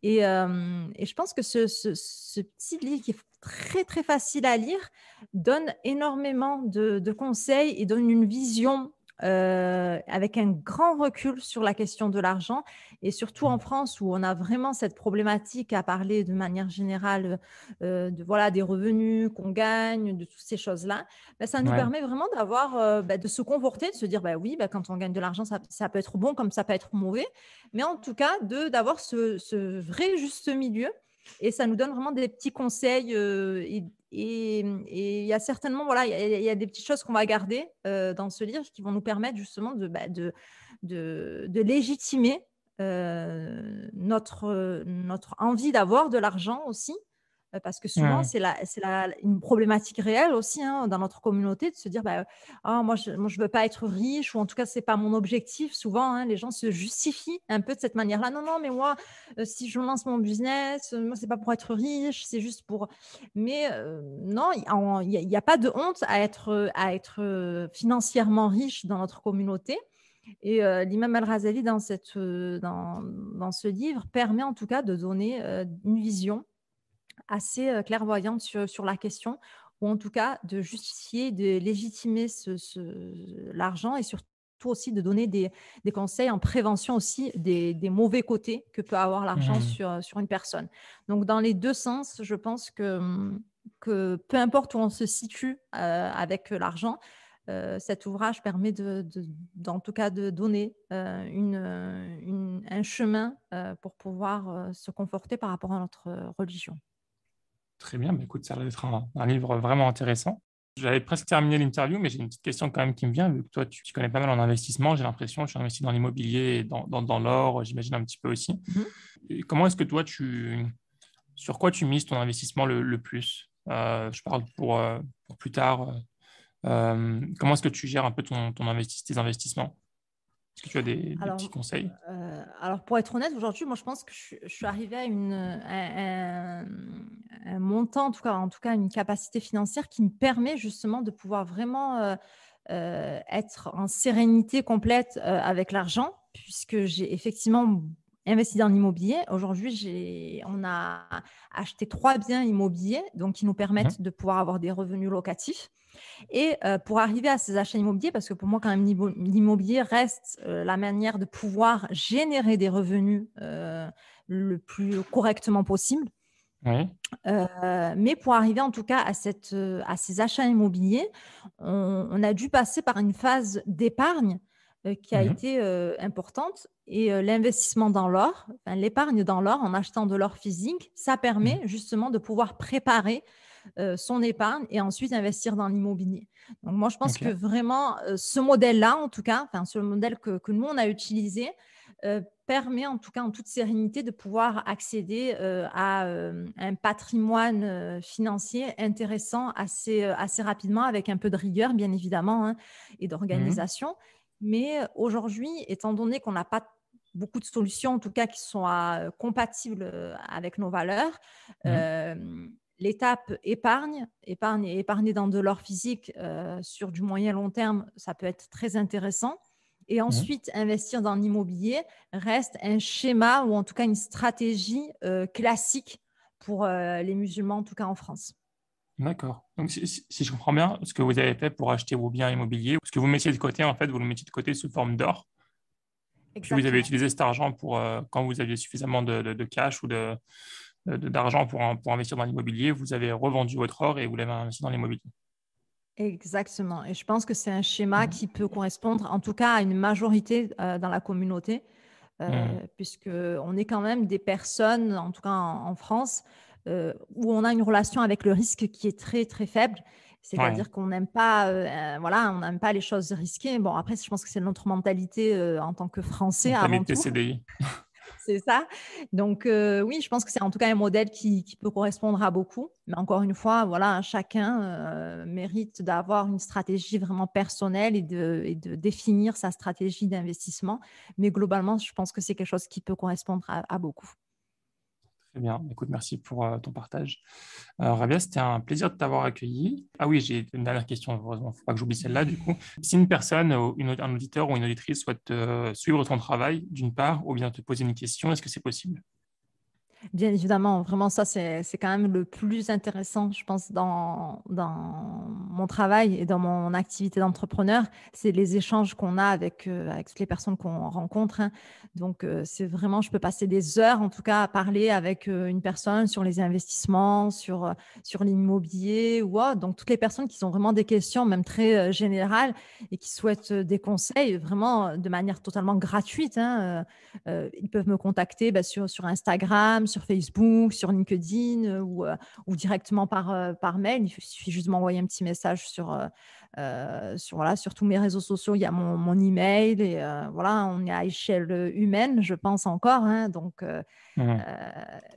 Et je pense que ce petit livre qui est très, très facile à lire donne énormément de conseils et donne une vision avec un grand recul sur la question de l'argent et surtout en France où on a vraiment cette problématique à parler de manière générale de voilà des revenus qu'on gagne, de toutes ces choses-là, ben, ça nous Ouais. permet vraiment d'avoir de se conforter, de se dire bah oui, bah, quand on gagne de l'argent, ça peut être bon comme ça peut être mauvais, mais en tout cas d'avoir ce vrai juste milieu et ça nous donne vraiment des petits conseils et il y a certainement, voilà, il y a des petites choses qu'on va garder dans ce livre qui vont nous permettre justement de légitimer notre envie d'avoir de l'argent aussi. Parce que souvent, Ouais. une problématique réelle aussi hein, dans notre communauté de se dire bah, ah, moi, je ne veux pas être riche, ou en tout cas, ce n'est pas mon objectif. Souvent, hein, les gens se justifient un peu de cette manière-là. Non, non, mais moi, si je lance mon business, moi, ce n'est pas pour être riche, c'est juste pour. Mais non, il n'y a pas de honte à être financièrement riche dans notre communauté. Et l'imam Al-Razali, dans ce livre, permet en tout cas de donner une vision assez clairvoyante sur la question, ou en tout cas de justifier, de légitimer l'argent et surtout aussi de donner des conseils en prévention aussi des mauvais côtés que peut avoir l'argent Mhm. sur une personne. Donc dans les deux sens, je pense que peu importe où on se situe avec l'argent, cet ouvrage permet en tout cas de donner un chemin pour pouvoir se conforter par rapport à notre religion. Très bien. Bah, écoute, ça a l'air d'être un livre vraiment intéressant. J'avais presque terminé l'interview, mais j'ai une petite question quand même qui me vient, vu que toi, tu connais pas mal en investissement, j'ai l'impression. Tu investis dans l'immobilier et dans l'or, j'imagine un petit peu aussi. Mhm. Et comment est-ce que toi, sur quoi tu mises ton investissement le plus? Je parle pour plus tard. Comment est-ce que tu gères un peu tes investissements? Est-ce que tu as des petits Alors, conseils? alors, pour être honnête, aujourd'hui, moi, je pense que je suis arrivée à un montant, en tout cas une capacité financière qui me permet justement de pouvoir vraiment être en sérénité complète avec l'argent, puisque j'ai effectivement investi dans l'immobilier. Aujourd'hui, on a acheté 3 biens immobiliers, donc qui nous Mhm. permettent de pouvoir avoir des revenus locatifs. Et pour arriver à ces achats immobiliers, parce que pour moi, quand même, l'immobilier reste la manière de pouvoir générer des revenus le plus correctement possible. Oui. Mais pour arriver en tout cas à ces achats immobiliers, on a dû passer par une phase d'épargne qui a Mhm. été importante. Et l'investissement dans l'or, enfin, l'épargne dans l'or en achetant de l'or physique, ça Mhm. permet justement de pouvoir préparer son épargne et ensuite investir dans l'immobilier. Donc moi, je pense Ok. que vraiment, ce modèle-là, en tout cas, enfin, ce modèle que nous, on a utilisé, permet en tout cas en toute sérénité de pouvoir accéder à un patrimoine financier intéressant assez rapidement avec un peu de rigueur, bien évidemment, hein, et Mhm. d'organisation. Mais aujourd'hui, étant donné qu'on n'a pas beaucoup de solutions, en tout cas qui sont compatibles avec nos valeurs, Mhm. l'étape et épargner dans de l'or physique sur du moyen long terme, ça peut être très intéressant. Et Mhm. ensuite, investir dans l'immobilier reste un schéma ou en tout cas une stratégie classique pour les musulmans, en tout cas en France. D'accord. Donc, si je comprends bien, ce que vous avez fait pour acheter vos biens immobiliers, ce que vous mettiez de côté, en fait, vous le mettiez de côté sous forme d'or. Puis vous avez Exactement. utilisé cet argent pour, quand vous aviez suffisamment de cash ou d'argent pour investir dans l'immobilier, vous avez revendu votre or et vous l'avez investi dans l'immobilier. Exactement. Et je pense que c'est un schéma Mhm. qui peut correspondre en tout cas à une majorité dans la communauté, Mhm. puisqu'on est quand même des personnes, en tout cas en France, où on a une relation avec le risque qui est très, très faible. Ouais. C'est-à-dire qu'on n'aime pas, voilà, on n'aime pas les choses risquées. Bon, après, je pense que c'est notre mentalité en tant que Français avant Mentalité tout. CDI. C'est ça. Donc, oui, je pense que c'est en tout cas un modèle qui peut correspondre à beaucoup. Mais encore une fois, voilà, chacun mérite d'avoir une stratégie vraiment personnelle et de définir sa stratégie d'investissement. Mais globalement, je pense que c'est quelque chose qui peut correspondre à beaucoup. Très bien. Écoute, merci pour ton partage. Rabia, c'était un plaisir de t'avoir accueilli. Ah oui, j'ai une dernière question. Heureusement, il ne faut pas que j'oublie celle-là, du coup. Si une personne, ou un auditeur ou une auditrice souhaite suivre ton travail, d'une part, ou bien te poser une question, est-ce que c'est possible? Bien évidemment, vraiment ça, c'est quand même le plus intéressant, je pense, dans mon travail et dans mon activité d'entrepreneur, c'est les échanges qu'on a avec toutes les personnes qu'on rencontre, hein. Donc, c'est vraiment, je peux passer des heures, en tout cas, à parler avec une personne sur les investissements, sur l'immobilier ou autre. Donc, toutes les personnes qui ont vraiment des questions, même très générales, et qui souhaitent des conseils, vraiment de manière totalement gratuite, hein, ils peuvent me contacter sur Instagram, sur Facebook, sur LinkedIn ou directement par mail. Il suffit juste de m'envoyer un petit message voilà, sur tous mes réseaux sociaux. Il y a mon email et voilà, on est à échelle humaine, je pense encore, hein. Donc, Mhm.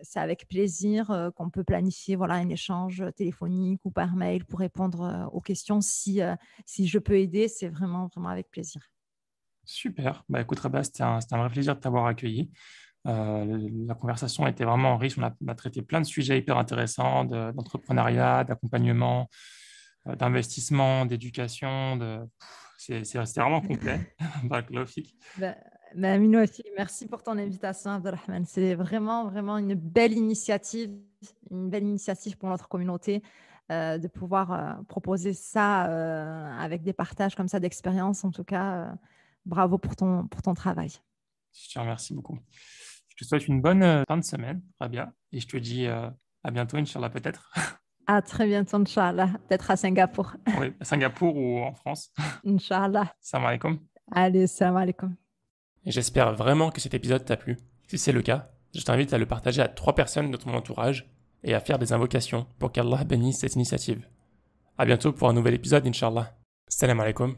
c'est avec plaisir qu'on peut planifier voilà, un échange téléphonique ou par mail pour répondre aux questions. Si je peux aider, c'est vraiment, vraiment avec plaisir. Super. Bah, écoute, Rabia, c'était un vrai plaisir de t'avoir accueilli. La conversation était vraiment riche. On a traité plein de sujets hyper intéressants d'entrepreneuriat, d'accompagnement, d'investissement, d'éducation. C'était vraiment complet. Barakallahu Ben, Amine aussi, merci pour ton invitation, Abdelrahman. C'est vraiment, vraiment une belle initiative pour notre communauté de pouvoir proposer ça avec des partages comme ça d'expérience. En tout cas, bravo pour ton travail. Je te remercie beaucoup. Je te souhaite une bonne fin de semaine, Rabia, et je te dis à bientôt, Inch'Allah, peut-être. À très bientôt, Inch'Allah. Peut-être à Singapour. Oui, à Singapour ou en France. Inch'Allah. Salam alaikum. Allez, salam alaikum. Et j'espère vraiment que cet épisode t'a plu. Si c'est le cas, je t'invite à le partager à 3 personnes de ton entourage et à faire des invocations pour qu'Allah bénisse cette initiative. À bientôt pour un nouvel épisode, Inch'Allah. Salam alaikum.